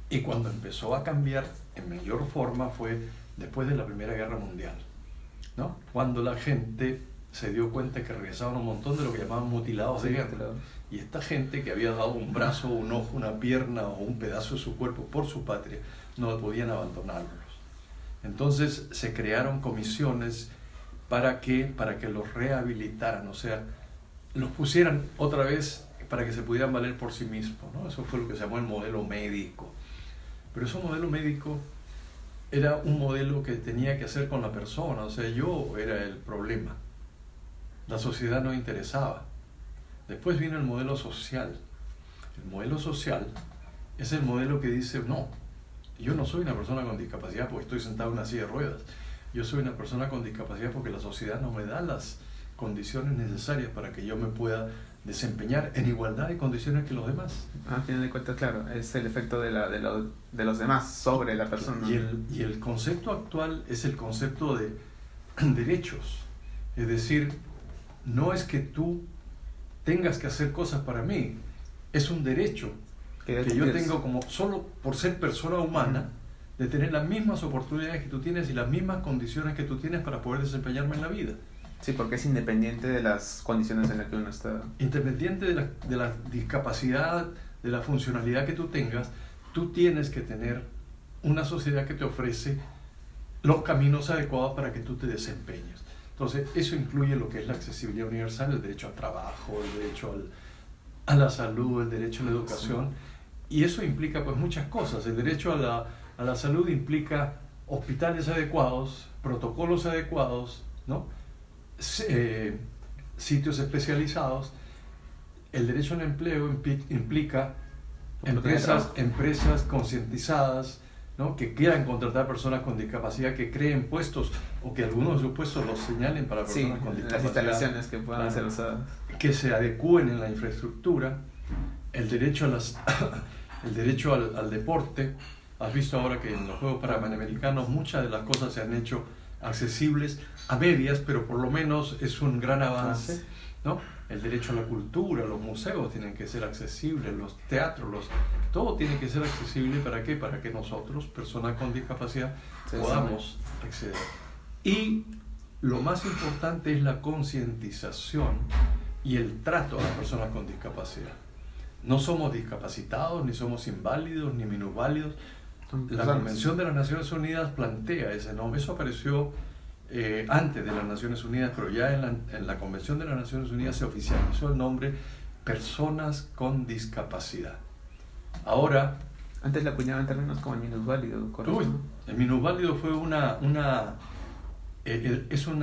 Y cuando empezó a cambiar en mayor forma fue después de la Primera Guerra Mundial, ¿no? Cuando la gente se dio cuenta que regresaban un montón de lo que llamaban mutilados de guerra. Claro. Y esta gente que había dado un brazo, un ojo, una pierna o un pedazo de su cuerpo por su patria, no podían abandonarlos. Entonces se crearon comisiones para que los rehabilitaran, o sea, los pusieran otra vez para que se pudieran valer por sí mismos, ¿no? Eso fue lo que se llamó el modelo médico. Pero ese modelo médico era un modelo que tenía que hacer con la persona, o sea, yo era el problema. La sociedad no interesaba. Después vino el modelo social. El modelo social es el modelo que dice, no, yo no soy una persona con discapacidad porque estoy sentado en una silla de ruedas. Yo soy una persona con discapacidad porque la sociedad no me da las condiciones necesarias para que yo me pueda desempeñar en igualdad de condiciones que los demás. A final de cuentas, claro, es el efecto de los demás sobre la persona. Y el concepto actual es el concepto de derechos. Es decir, no es que tú tengas que hacer cosas para mí, es un derecho que yo tengo como solo por ser persona humana, de tener las mismas oportunidades que tú tienes y las mismas condiciones que tú tienes para poder desempeñarme en la vida. Sí, porque es independiente de las condiciones en las que uno está. Independiente de la discapacidad, de la funcionalidad que tú tengas, tú tienes que tener una sociedad que te ofrece los caminos adecuados para que tú te desempeñes. Entonces, eso incluye lo que es la accesibilidad universal, el derecho al trabajo, el derecho a la salud, el derecho a la educación, y eso implica pues muchas cosas. El derecho a la salud implica hospitales adecuados, protocolos adecuados, ¿no? Sitios especializados. El derecho al empleo implica empresas concientizadas, ¿no? Que quieran contratar personas con discapacidad, que creen puestos o que algunos de sus puestos los señalen para personas con discapacidad. Las instalaciones que puedan ser usadas. Que se adecúen en la infraestructura. El derecho al deporte. Has visto ahora que en los Juegos Panamericanos muchas de las cosas se han hecho accesibles a medias, pero por lo menos es un gran avance, ¿no? El derecho a la cultura, los museos tienen que ser accesibles, los teatros, todo tiene que ser accesible. ¿Para qué? Para que nosotros, personas con discapacidad, podamos acceder. Y lo más importante es la concientización y el trato a las personas con discapacidad. No somos discapacitados, ni somos inválidos, ni minusválidos. La Convención de las Naciones Unidas plantea ese nombre. Eso apareció antes de las Naciones Unidas, pero ya en la Convención de las Naciones Unidas se oficializó el nombre personas con discapacidad. Ahora... Antes la acuñaban en términos como el minusválido, ¿correcto? Uy, el minusválido fue eso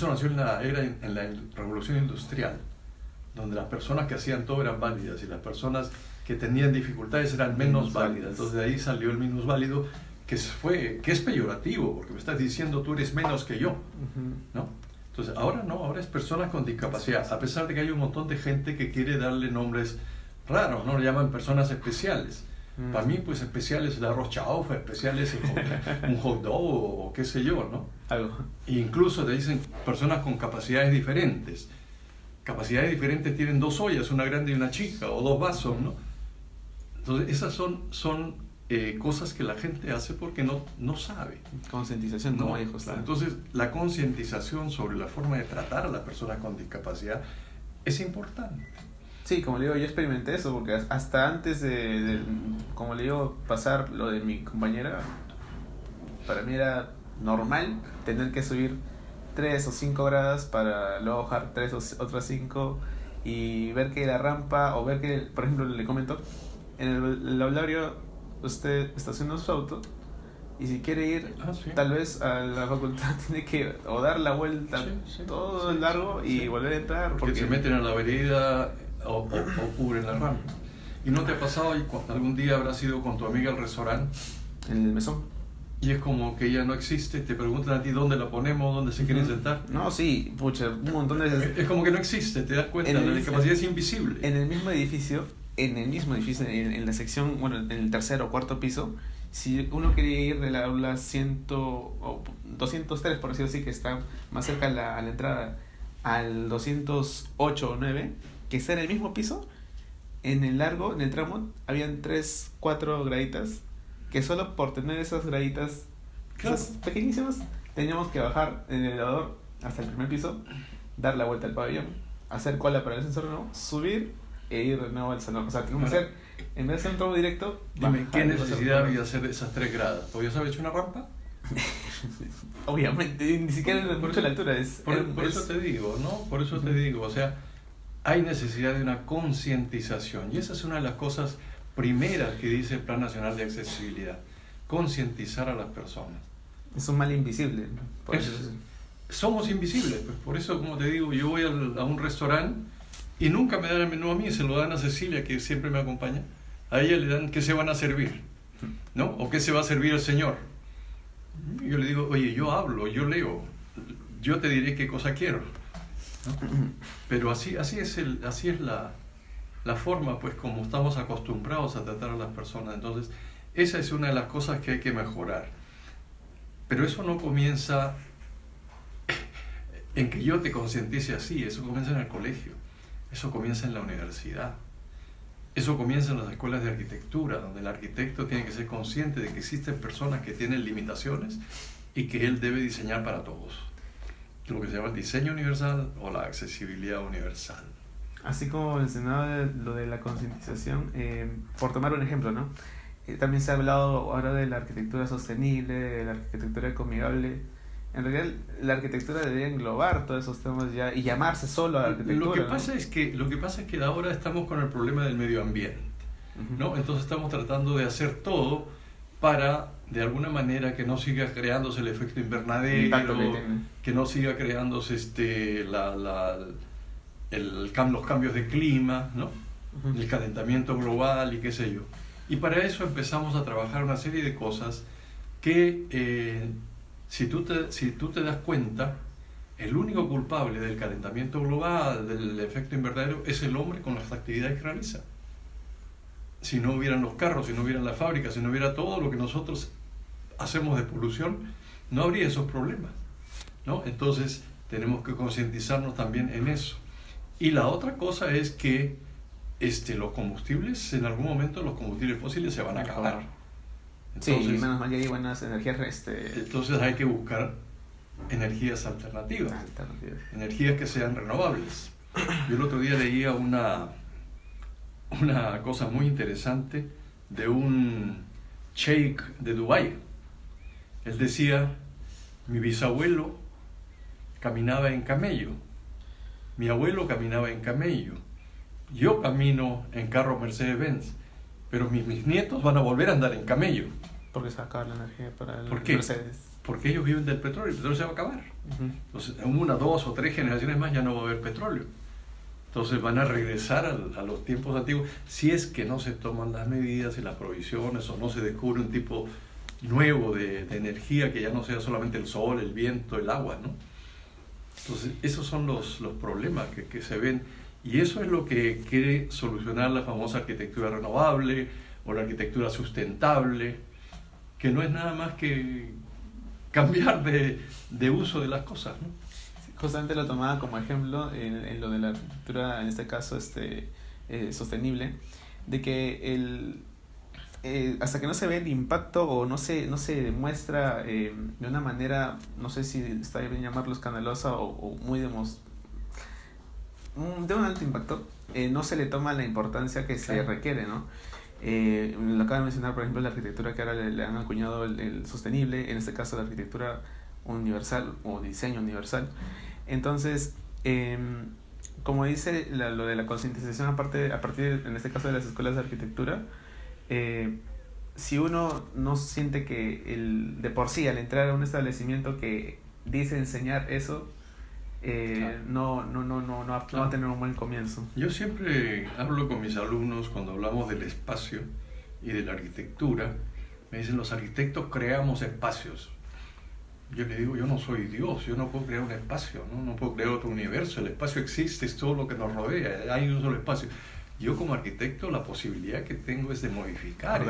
nació en la Revolución Industrial, donde las personas que hacían todo eran válidas y las personas que tenían dificultades eran menos válidas. Entonces de ahí salió el minusválido, que es peyorativo, porque me estás diciendo tú eres menos que yo, ¿no? Entonces ahora no, ahora es personas con discapacidad, a pesar de que hay un montón de gente que quiere darle nombres raros, ¿no? Lo llaman personas especiales. Para mí, pues especial es el arroz chaufa, especial es un hot dog o qué sé yo, ¿no? Algo. E incluso te dicen personas con capacidades diferentes. Capacidades diferentes tienen dos ollas, una grande y una chica, o dos vasos, ¿no? Entonces esas son cosas que la gente hace porque no sabe. Concientización, como dijo usted. Entonces la concientización sobre la forma de tratar a las personas con discapacidad es importante. Sí, como le digo, yo experimenté eso, porque hasta antes de como le digo, pasar lo de mi compañera, para mí era normal tener que subir 3 o 5 gradas para luego bajar 3 o otras 5 y ver que la rampa, o ver que, por ejemplo, le comento, en el aulario usted estaciona su auto y si quiere ir tal vez a la facultad tiene que o dar la vuelta todo el largo y volver a entrar. Porque se meten a la vereda o cubren la rampa. ¿Y no te ha pasado algún día habrás ido con tu amiga al restaurante? En el mesón. Y es como que ella no existe, te preguntan a ti dónde la ponemos, dónde se quieren sentar. No, sí, pucha, un montón de veces. Es como que no existe, te das cuenta, la discapacidad es invisible. En el mismo edificio, en la sección, bueno, en el tercer o cuarto piso, si uno quería ir del aula 100 o 203, por decirlo así, que está más cerca a la entrada, al 208 o 9, que está en el mismo piso, en el largo, en el tramo, habían 3, 4 graditas, que solo por tener esas graditas, esas pequeñísimas, teníamos que bajar en el elevador hasta el primer piso, dar la vuelta al pabellón, hacer cola para el ascensor nuevo, subir e ir de nuevo al salón. O sea, tenemos que hacer, en vez de hacer un tramo directo, dime, ¿qué necesidad había de hacer esas 3 gradas? ¿Podías haber hecho una rampa? Obviamente, ni siquiera por eso la altura es... Por eso te digo, ¿no? Por eso te digo, o sea, hay necesidad de una concientización, y esa es una de las cosas primeras que dice el Plan Nacional de Accesibilidad: concientizar a las personas. Es un mal invisible, ¿no? Somos invisibles, pues por eso, como te digo, yo voy a un restaurante y nunca me dan el menú a mí, se lo dan a Cecilia, que siempre me acompaña. A ella le dan qué se van a servir, ¿no? O qué se va a servir el señor. Y yo le digo, oye, yo hablo, yo leo, yo te diré qué cosa quiero, ¿no? Pero así es la forma, pues, como estamos acostumbrados a tratar a las personas. Entonces, esa es una de las cosas que hay que mejorar. Pero eso no comienza en que yo te concientice así, eso comienza en el colegio, eso comienza en la universidad, eso comienza en las escuelas de arquitectura, donde el arquitecto tiene que ser consciente de que existen personas que tienen limitaciones y que él debe diseñar para todos, lo que se llama el diseño universal o la accesibilidad universal. Así como mencionaba lo de la concientización, por tomar un ejemplo, ¿no? También se ha hablado ahora de la arquitectura sostenible, de la arquitectura ecoamigable. En realidad, la arquitectura debería englobar todos esos temas ya y llamarse solo a arquitectura. Lo que pasa es que ahora estamos con el problema del medio ambiente, ¿no? Entonces estamos tratando de hacer todo para, de alguna manera, que no siga creándose el efecto invernadero, que no siga creándose los cambios de clima, ¿no? El calentamiento global y qué sé yo. Y para eso empezamos a trabajar una serie de cosas que, si tú te das cuenta, el único culpable del calentamiento global, del efecto invernadero, es el hombre con las actividades que realiza. Si no hubieran los carros, si no hubieran las fábricas, si no hubiera todo lo que nosotros hacemos de polución, no habría esos problemas, ¿no? Entonces tenemos que concientizarnos también en eso. Y la otra cosa es que los combustibles, en algún momento los combustibles fósiles se van a acabar. Entonces, sí, menos mal que hay buenas energías. Entonces hay que buscar energías alternativas, energías que sean renovables. Yo el otro día leía una cosa muy interesante de un sheikh de Dubái. Él decía: mi bisabuelo caminaba en camello, mi abuelo caminaba en camello, yo camino en carro Mercedes-Benz, pero mis nietos van a volver a andar en camello. Porque se va a acabar la energía para el ¿Por qué? Mercedes. Porque ellos viven del petróleo, el petróleo se va a acabar. Entonces, en 1, 2 o 3 generaciones más ya no va a haber petróleo. Entonces van a regresar a los tiempos antiguos, si es que no se toman las medidas y las provisiones, o no se descubre un tipo nuevo de energía que ya no sea solamente el sol, el viento, el agua, ¿no? Entonces esos son los problemas que se ven, y eso es lo que quiere solucionar la famosa arquitectura renovable o la arquitectura sustentable, que no es nada más que cambiar de uso de las cosas, ¿no? Justamente lo tomaba como ejemplo en lo de la arquitectura, en este caso sostenible, de que hasta que no se ve el impacto o no se demuestra de una manera, no sé si está bien llamarlo escandalosa o muy de un alto impacto, no se le toma la importancia que se requiere, ¿no? Lo acabo de mencionar, por ejemplo, la arquitectura que ahora le han acuñado el sostenible, en este caso la arquitectura universal o diseño universal. Entonces, como dice lo de la concientización a partir en este caso de las escuelas de arquitectura, si uno no siente que de por sí al entrar a un establecimiento que dice enseñar eso, no va a tener un buen comienzo. Yo siempre hablo con mis alumnos cuando hablamos del espacio y de la arquitectura. Me dicen: los arquitectos creamos espacios. Yo le digo: yo no soy Dios, yo no puedo crear un espacio, no puedo crear otro universo. El espacio existe, es todo lo que nos rodea, hay un solo espacio. Yo como arquitecto la posibilidad que tengo es de modificar,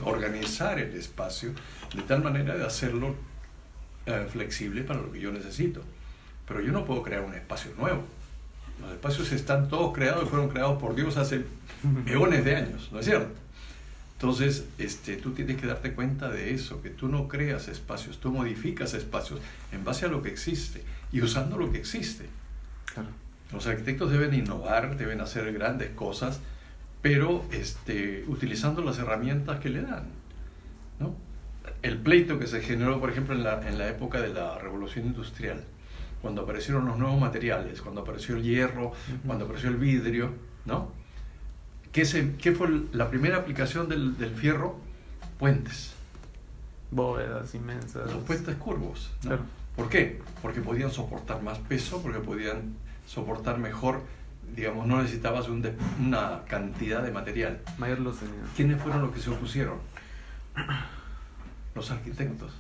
organizar el espacio de tal manera de hacerlo flexible para lo que yo necesito. Pero yo no puedo crear un espacio nuevo. Los espacios están todos creados y fueron creados por Dios hace eones de años, ¿no es cierto? Entonces, tú tienes que darte cuenta de eso, que tú no creas espacios, tú modificas espacios en base a lo que existe y usando lo que existe. Claro. Los arquitectos deben innovar, deben hacer grandes cosas, pero utilizando las herramientas que le dan, ¿no? El pleito que se generó, por ejemplo, en la época de la Revolución Industrial, cuando aparecieron los nuevos materiales, cuando apareció el hierro, cuando apareció el vidrio, ¿no? ¿Qué fue la primera aplicación del fierro? Puentes. Bóvedas inmensas. Los puentes curvos, ¿no? Claro. ¿Por qué? Porque podían soportar más peso, porque podían soportar mejor, digamos, no necesitabas una cantidad de material. Mayor luz. ¿Quiénes fueron los que se opusieron? Los arquitectos.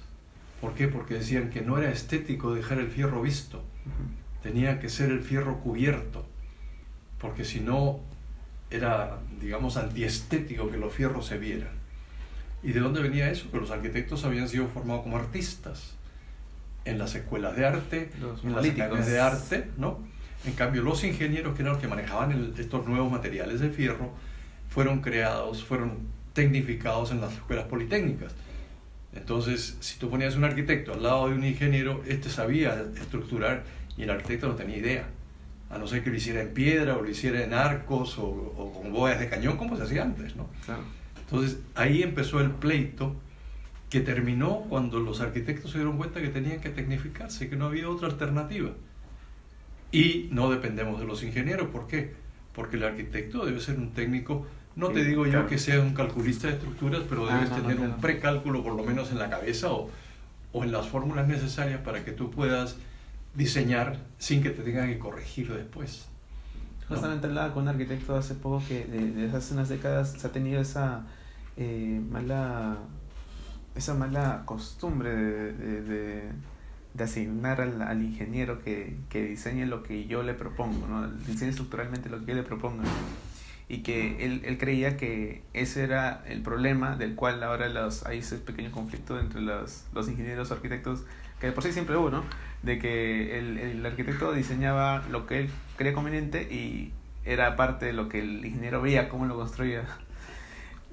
¿Por qué? Porque decían que no era estético dejar el fierro visto, tenía que ser el fierro cubierto, porque si no era, digamos, antiestético que los fierros se vieran. ¿Y de dónde venía eso? Que los arquitectos habían sido formados como artistas en las escuelas de arte, en las academias de arte, ¿no? En cambio, los ingenieros, que eran los que manejaban estos nuevos materiales de fierro, fueron creados, fueron tecnificados en las escuelas politécnicas. Entonces, si tú ponías un arquitecto al lado de un ingeniero, este sabía estructurar y el arquitecto no tenía idea, a no ser que lo hiciera en piedra o lo hiciera en arcos o con bóvedas de cañón, como se hacía antes, ¿no? Claro. Entonces, ahí empezó el pleito que terminó cuando los arquitectos se dieron cuenta que tenían que tecnificarse, que no había otra alternativa. Y no dependemos de los ingenieros. ¿Por qué? Porque el arquitecto debe ser un técnico, no te digo yo que sea un calculista de estructuras, pero debes tener un precálculo por lo menos en la cabeza o en las fórmulas necesarias para que tú puedas diseñar sin que te tengan que corregir después. Justamente hablaba con un arquitecto hace poco que desde hace unas décadas se ha tenido esa mala costumbre de asignar al ingeniero que diseñe lo que yo le propongo, ¿no? Diseñe estructuralmente lo que yo le proponga. Y que él creía que ese era el problema del cual ahora hay ese pequeño conflicto entre los ingenieros o arquitectos, que de por sí siempre hubo, ¿no? De que el arquitecto diseñaba lo que él creía conveniente y era parte de lo que el ingeniero veía, cómo lo construía.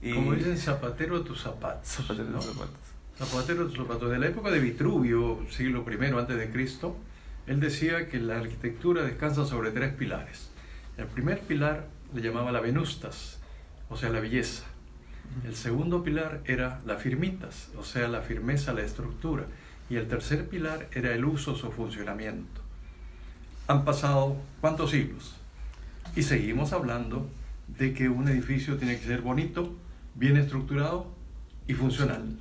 Y como dicen, zapatero a tus zapatos. Zapatero a tus zapatos. Zapatero a tus zapatos. De la época de Vitruvio, siglo I antes de Cristo, él decía que la arquitectura descansa sobre 3 pilares. El primer pilar le llamaba la venustas, o sea, la belleza. El segundo pilar era la firmitas, o sea, la firmeza, la estructura. Y el tercer pilar era el uso, su funcionamiento. Han pasado ¿cuántos siglos? Y seguimos hablando de que un edificio tiene que ser bonito, bien estructurado y funcional,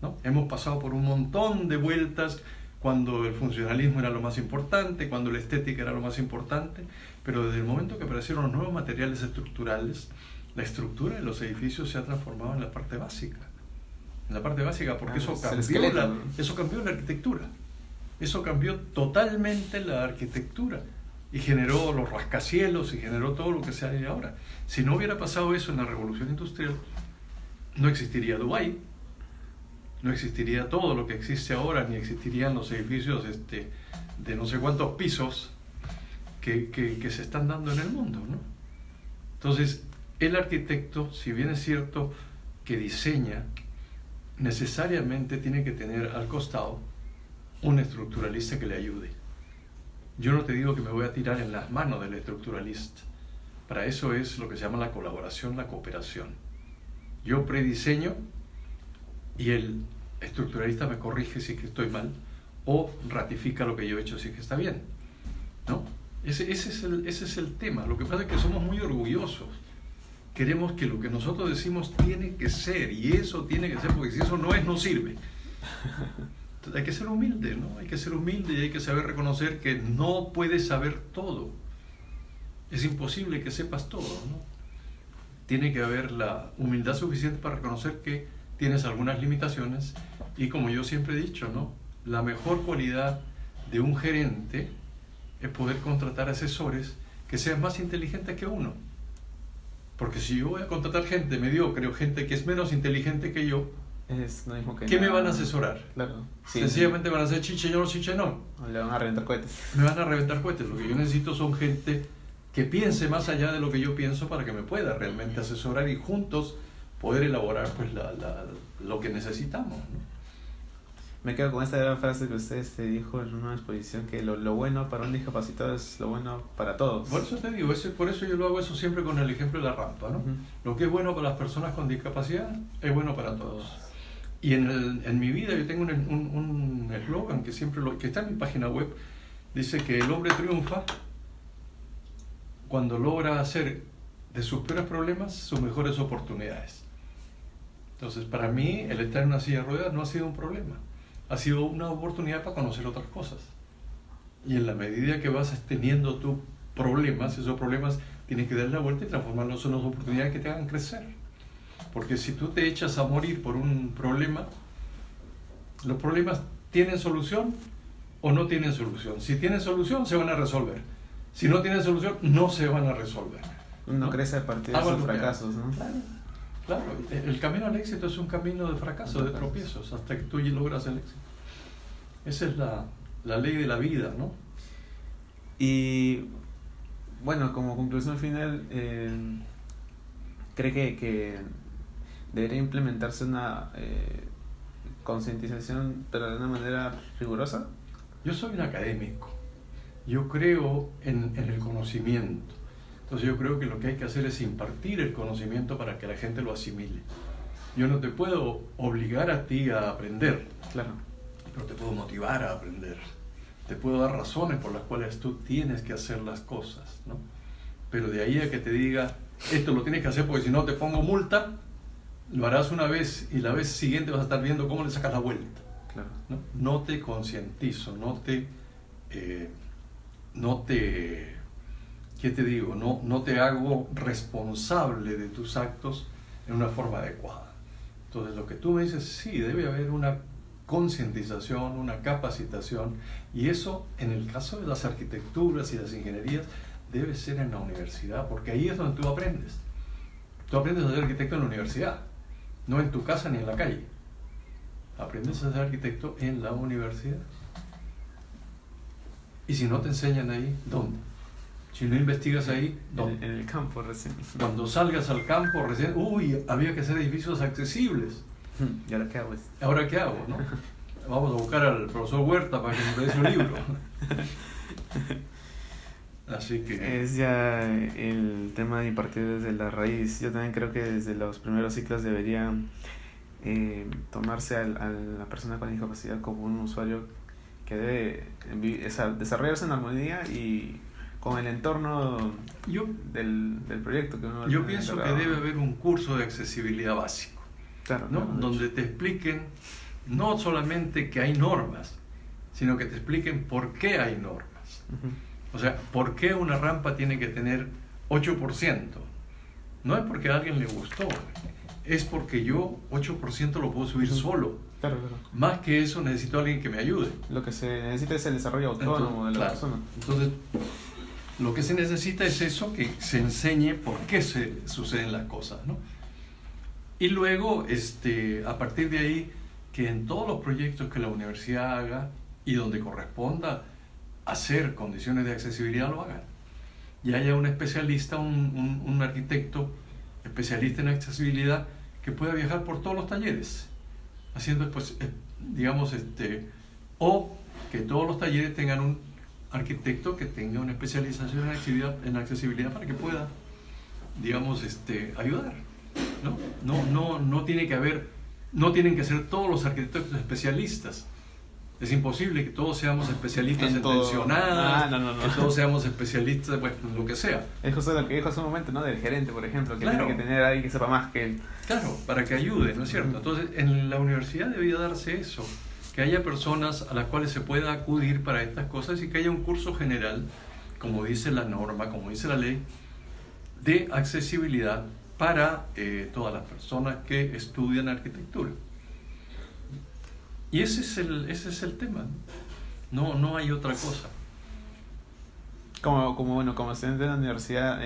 ¿no? Hemos pasado por un montón de vueltas cuando el funcionalismo era lo más importante, cuando la estética era lo más importante, pero desde el momento que aparecieron los nuevos materiales estructurales, la estructura de los edificios se ha transformado en la parte básica. En la parte básica, porque eso cambió la arquitectura. Eso cambió totalmente la arquitectura y generó los rascacielos y generó todo lo que se hay ahora. Si no hubiera pasado eso en la revolución industrial, no existiría Dubái, no existiría todo lo que existe ahora, ni existirían los edificios de no sé cuántos pisos que se están dando en el mundo, ¿no? Entonces, el arquitecto, si bien es cierto que diseña, necesariamente tiene que tener al costado un estructuralista que le ayude. Yo no te digo que me voy a tirar en las manos del estructuralista. Para eso es lo que se llama la colaboración, la cooperación. Yo prediseño y el estructuralista me corrige si es que estoy mal o ratifica lo que yo he hecho si es que está bien, ¿no? Ese es el tema. Lo que pasa es que somos muy orgullosos. Queremos que lo que nosotros decimos tiene que ser, y eso tiene que ser, porque si eso no es, no sirve. Entonces, hay que ser humilde, ¿no? Hay que ser humilde y hay que saber reconocer que no puedes saber todo. Es imposible que sepas todo, ¿no? Tiene que haber la humildad suficiente para reconocer que tienes algunas limitaciones y, como yo siempre he dicho, ¿no? La mejor cualidad de un gerente es poder contratar asesores que sean más inteligentes que uno. Porque si yo voy a contratar gente mediocre o gente que es menos inteligente que yo, es lo mismo que ¿qué me van a asesorar? Claro. Sí, sencillamente van a hacer chicheñor. Le van a reventar cohetes. Me van a reventar cohetes. Lo que yo necesito son gente que piense más allá de lo que yo pienso para que me pueda realmente asesorar y juntos poder elaborar pues lo que necesitamos, ¿no? Me quedo con esta gran frase que usted dijo en una exposición, que lo bueno para un discapacitado es lo bueno para todos. Por eso te digo, por eso yo lo hago eso siempre con el ejemplo de la rampa, ¿no? Lo que es bueno para las personas con discapacidad es bueno para todos. Y en mi vida yo tengo un eslogan que siempre que está en mi página web, dice que el hombre triunfa cuando logra hacer de sus peores problemas sus mejores oportunidades. Entonces, para mí, el estar en una silla de ruedas no ha sido un problema. Ha sido una oportunidad para conocer otras cosas. Y en la medida que vas teniendo tus problemas, esos problemas tienes que dar la vuelta y transformarlos en unas oportunidades que te hagan crecer. Porque si tú te echas a morir por un problema, los problemas ¿tienen solución o no tienen solución? Si tienen solución, se van a resolver. Si no tienen solución, no se van a resolver. Uno crece a partir de sus fracasos, ¿no? Claro, el camino al éxito es un camino de fracaso, de tropiezos, hasta que tú logras el éxito. Esa es la ley de la vida, ¿no? Y bueno, como conclusión final, ¿cree que debería implementarse una concientización, pero de una manera rigurosa? Yo soy un académico, yo creo en el conocimiento. Entonces yo creo que lo que hay que hacer es impartir el conocimiento para que la gente lo asimile. Yo no te puedo obligar a ti a aprender, claro, pero te puedo motivar a aprender. Te puedo dar razones por las cuales tú tienes que hacer las cosas, ¿no? Pero de ahí a que te diga, esto lo tienes que hacer porque si no te pongo multa, lo harás una vez y la vez siguiente vas a estar viendo cómo le sacas la vuelta. claro. No te concientizo, ¿qué te digo? No te hago responsable de tus actos en una forma adecuada. Entonces lo que tú me dices, sí, debe haber una concientización, una capacitación, y eso en el caso de las arquitecturas y las ingenierías debe ser en la universidad, porque ahí es donde tú aprendes. Tú aprendes a ser arquitecto en la universidad, no en tu casa ni en la calle. Aprendes a ser arquitecto en la universidad. Y si no te enseñan ahí, ¿dónde? Si no investigas ahí, ¿dónde? En el campo recién. Cuando salgas al campo recién, había que hacer edificios accesibles. ¿Y ahora qué hago? ¿Ahora qué hago, no? Vamos a buscar al profesor Huerta para que nos dé su libro. Así que... Es ya el tema de impartir desde la raíz. Yo también creo que desde los primeros ciclos debería tomarse a la persona con discapacidad como un usuario que debe desarrollarse en armonía y con el entorno del proyecto que uno... Yo pienso que debe haber un curso de accesibilidad básico, claro, ¿no? Claro, donde te expliquen no solamente que hay normas, sino que te expliquen por qué hay normas. Uh-huh. O sea, ¿por qué una rampa tiene que tener 8%? No es porque a alguien le gustó, es porque yo 8% lo puedo subir solo. Claro, claro. Más que eso necesito a alguien que me ayude. Lo que se necesita es el desarrollo autónomo de la persona. Entonces, lo que se necesita es eso, que se enseñe por qué se suceden las cosas, ¿no? Y luego, a partir de ahí, que en todos los proyectos que la universidad haga y donde corresponda hacer condiciones de accesibilidad lo hagan. Y haya un especialista, un arquitecto especialista en accesibilidad que pueda viajar por todos los talleres, haciendo, pues, digamos, o que todos los talleres tengan un arquitecto que tenga una especialización en accesibilidad para que pueda, digamos, ayudar, ¿no? No tienen que ser todos los arquitectos especialistas. Es imposible que todos seamos especialistas en tensionadas, que todos seamos especialistas, pues, en lo que sea. Es justo lo que dijo hace un momento, ¿no? Del gerente, por ejemplo, que claro, tiene que tener a alguien que sepa más que él. Claro, para que ayude, ¿no es cierto? Entonces, en la universidad debería darse eso, que haya personas a las cuales se pueda acudir para estas cosas y que haya un curso general, como dice la norma, como dice la ley, de accesibilidad para todas las personas que estudian arquitectura. Y ese es el tema, no hay otra cosa. Como estudiante de la universidad,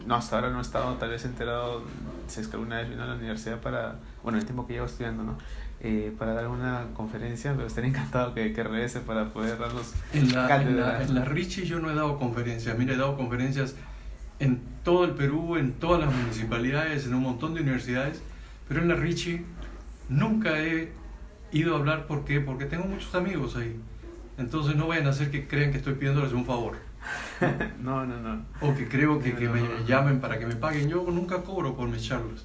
no, hasta ahora no he estado tal vez enterado, si es que alguna vez vino a la universidad el tiempo que llevo estudiando, ¿no? Para dar una conferencia, pero estaría encantado que regrese para poder darnos cátedra. En la Richie yo no he dado conferencias, mira, he dado conferencias en todo el Perú, en todas las municipalidades, en un montón de universidades, pero en la Richie nunca he ido a hablar. ¿Por qué? Porque tengo muchos amigos ahí. Entonces no vayan a hacer que crean que estoy pidiéndoles un favor. No. O que creo que me llamen para que me paguen. Yo nunca cobro por mis charlas.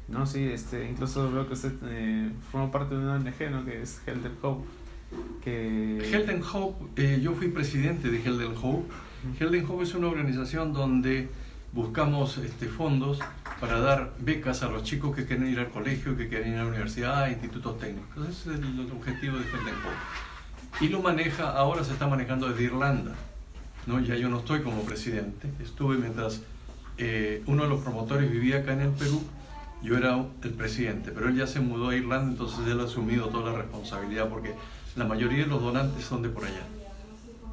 No, sí, incluso veo que usted forma parte de una ONG, ¿no? Que es Health and Hope. Health and Hope, yo fui presidente de Health and Hope. Health and Hope es una organización donde buscamos fondos para dar becas a los chicos que quieren ir al colegio, que quieren ir a la universidad, a institutos técnicos. Ese es el objetivo de Health and Hope. Y lo ahora se está manejando desde Irlanda, ¿no? Ya yo no estoy como presidente, estuve mientras uno de los promotores vivía acá en el Perú, yo era el presidente, pero él ya se mudó a Irlanda, entonces él ha asumido toda la responsabilidad porque la mayoría de los donantes son de por allá.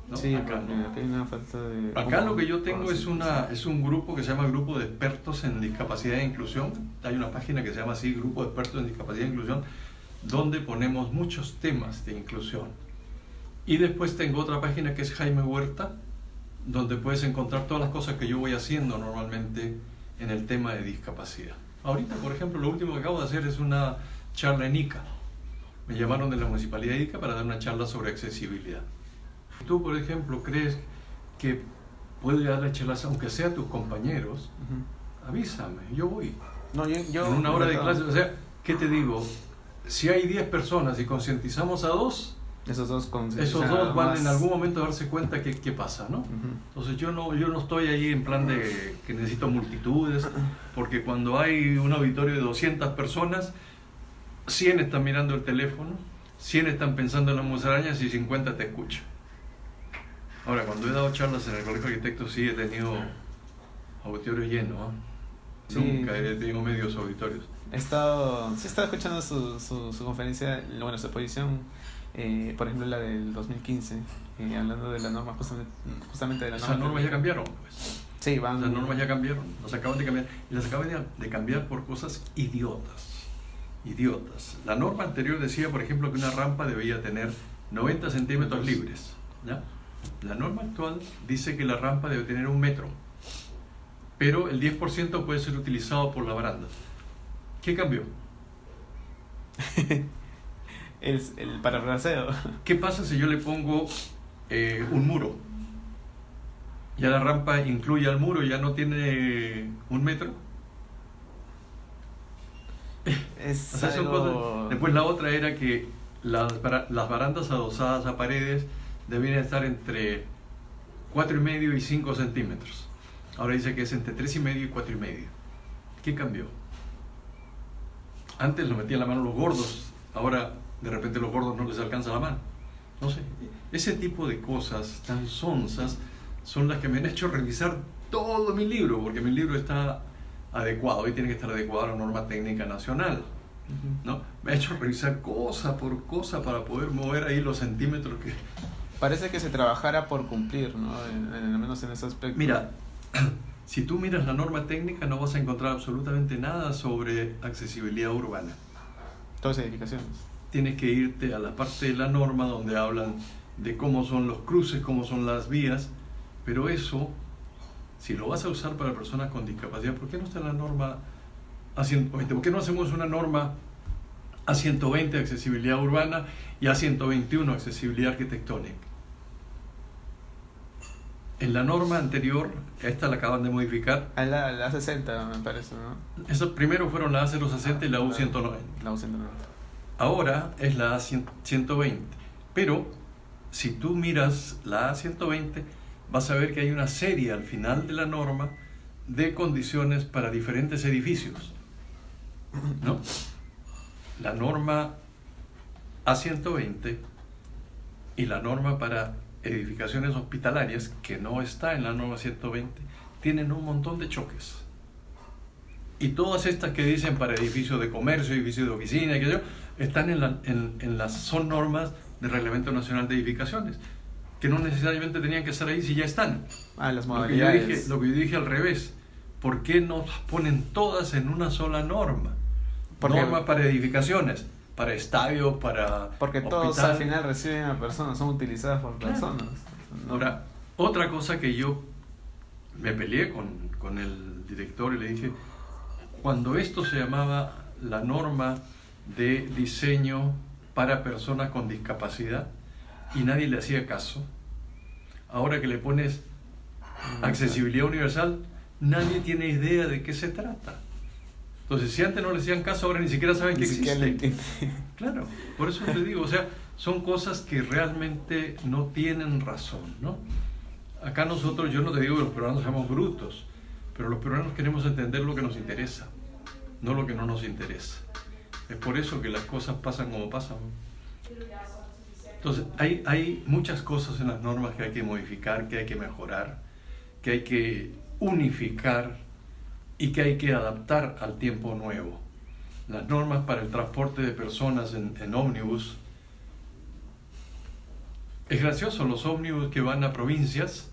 ¿No? Sí, acá porque no. acá hay una falta de... Acá lo que yo tengo es un grupo que se llama Grupo de Expertos en Discapacidad e Inclusión. Hay una página que se llama así, Grupo de Expertos en Discapacidad e Inclusión, donde ponemos muchos temas de inclusión. Y después tengo otra página que es Jaime Huerta, donde puedes encontrar todas las cosas que yo voy haciendo normalmente en el tema de discapacidad. Ahorita, por ejemplo, lo último que acabo de hacer es una charla en Ica. Me llamaron de la Municipalidad de Ica para dar una charla sobre accesibilidad. Tú, por ejemplo, crees que puedes darle charlas, aunque sea a tus compañeros, avísame, yo voy. No, yo en una hora de clase, o sea, ¿qué te digo? Si hay 10 personas y concientizamos a 2, esos dos van en algún momento a darse cuenta qué pasa, ¿no? Entonces yo no estoy ahí en plan de que necesito multitudes, porque cuando hay un auditorio de 200 personas, 100 están mirando el teléfono, 100 están pensando en las musarañas y 50 te escuchan. Ahora, cuando he dado charlas en el Colegio de Arquitectos, sí he tenido auditorios llenos, ¿eh? Sí. Nunca he tenido medios auditorios. He estado escuchando su conferencia, bueno, su exposición, por ejemplo la del 2015, hablando de la norma, justamente de la norma. Esas normas ya cambiaron, pues. Sí, van. Las normas ya cambiaron, las acaban de cambiar. Y las acaban de cambiar por cosas idiotas. La norma anterior decía, por ejemplo, que una rampa debía tener 90 centímetros libres, ¿ya? La norma actual dice que la rampa debe tener 1 metro, pero el 10% puede ser utilizado por la baranda. ¿Qué cambió? Es el parafraseo. ¿Qué pasa si yo le pongo un muro? Ya la rampa incluye al muro, ya no tiene 1 metro. Es O sea, son cosas. Después la otra era que las barandas adosadas a paredes debían estar entre 4,5 y 5 centímetros. Ahora dice que es entre 3,5 y 4,5. ¿Qué cambió? Antes lo metían la mano los gordos, ahora de repente los gordos no les alcanza la mano. No sé, ese tipo de cosas tan sonzas son las que me han hecho revisar todo mi libro, porque mi libro está adecuado y tiene que estar adecuado a la norma técnica nacional, ¿no? Me ha hecho revisar cosa por cosa para poder mover ahí los centímetros que... Parece que se trabajara por cumplir, ¿no? Al menos en ese aspecto. Mira, si tú miras la norma técnica no vas a encontrar absolutamente nada sobre accesibilidad urbana. Todas edificaciones. Tienes que irte a la parte de la norma donde hablan de cómo son los cruces, cómo son las vías, pero eso, si lo vas a usar para personas con discapacidad, ¿por qué no está en la norma A120? ¿Por qué no hacemos una norma A120 de accesibilidad urbana y A121 accesibilidad arquitectónica? En la norma anterior, esta la acaban de modificar. La A60 me parece, ¿no? Esas primero fueron la A060 y la U190. La U190. Ahora es la A120. Pero si tú miras la A120, vas a ver que hay una serie al final de la norma de condiciones para diferentes edificios, ¿no? La norma A120 y la norma para edificaciones hospitalarias, que no está en la norma 120, tienen un montón de choques. Y todas estas que dicen para edificios de comercio, edificios de oficina, están son normas del Reglamento Nacional de Edificaciones, que no necesariamente tenían que estar ahí si ya están. Las modalidades. Lo que yo dije al revés, ¿por qué no las ponen todas en una sola norma? Norma para edificaciones, para estadios, para porque hospital. Todos al final reciben a personas, son utilizadas por personas. ¿No? Ahora, otra cosa que yo me peleé con el director y le dije, cuando esto se llamaba la norma de diseño para personas con discapacidad y nadie le hacía caso, ahora que le pones accesibilidad universal, nadie tiene idea de qué se trata. Entonces, si antes no le hacían caso, ahora ni siquiera saben que existe. Claro, por eso te digo, o sea, son cosas que realmente no tienen razón, ¿no? Acá nosotros, yo no te digo que los peruanos seamos brutos, pero los peruanos queremos entender lo que nos interesa, no lo que no nos interesa. Es por eso que las cosas pasan como pasan. Entonces, hay muchas cosas en las normas que hay que modificar, que hay que mejorar, que hay que unificar y que hay que adaptar al tiempo nuevo. Las normas para el transporte de personas en ómnibus Es gracioso, los ómnibus que van a provincias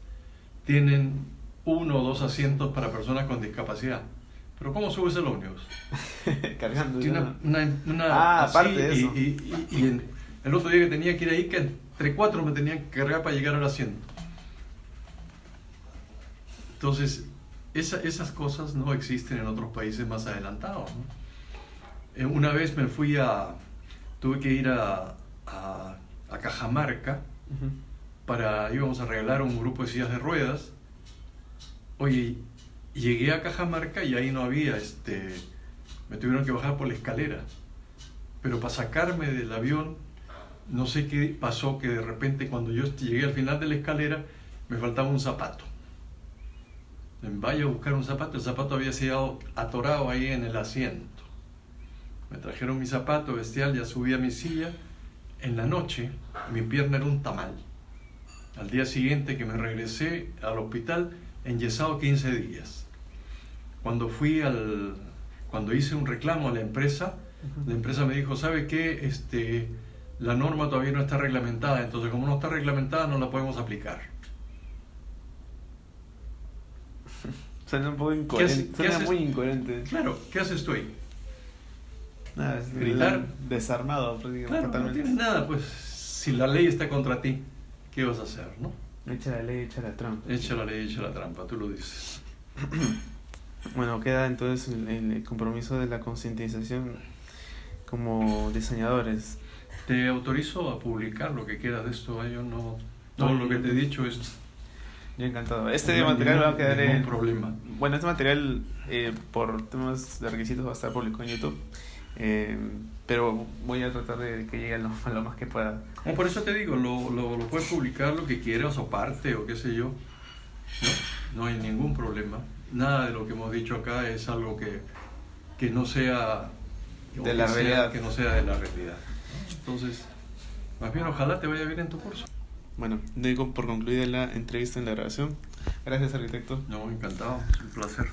tienen 1 o 2 asientos para personas con discapacidad. Pero ¿cómo subes el ómnibus? Cargando. Tiene ¿no? una así, aparte de eso. El otro día que tenía que ir ahí, que entre 4 me tenían que cargar para llegar al asiento. Entonces, esas cosas no existen en otros países más adelantados, ¿no? Una vez tuve que ir a Cajamarca, íbamos a regalar un grupo de sillas de ruedas. Oye, llegué a Cajamarca y ahí no había, me tuvieron que bajar por la escalera. Pero para sacarme del avión, no sé qué pasó, que de repente cuando yo llegué al final de la escalera, me faltaba un zapato. Vaya a buscar un zapato, el zapato había sido atorado ahí en el asiento. Me trajeron mi zapato bestial, ya subí a mi silla. En la noche, mi pierna era un tamal. Al día siguiente que me regresé al hospital, enyesado 15 días. Cuando hice un reclamo a la empresa me dijo, ¿sabe qué? La norma todavía no está reglamentada, entonces como no está reglamentada no la podemos aplicar. Suena un poco incoherente. Suena muy incoherente. Claro, ¿qué haces tú ahí? Nada, gritar. Desarmado, claro, no tienes nada, pues si la ley está contra ti, ¿qué vas a hacer, no? Echa la ley, echa la trampa. Echa la ley, echa la trampa, tú lo dices. Bueno, queda entonces el compromiso de la concientización como diseñadores. Te autorizo a publicar lo que queda de esto, yo no... Todo lo que te he dicho es... Yo encantado. Este material va a quedar en... problema. Bueno, este material por temas de requisitos va a estar público en YouTube. Pero voy a tratar de que llegue a lo más que pueda. Por eso te digo, lo puedes publicar lo que quieras o parte o qué sé yo. No hay ningún problema. Nada de lo que hemos dicho acá es algo que no sea de la realidad. Que no sea de la realidad. Entonces, más bien ojalá te vaya bien en tu curso. Bueno, digo por concluida la entrevista en la grabación. Gracias, arquitecto. No, encantado, es un placer.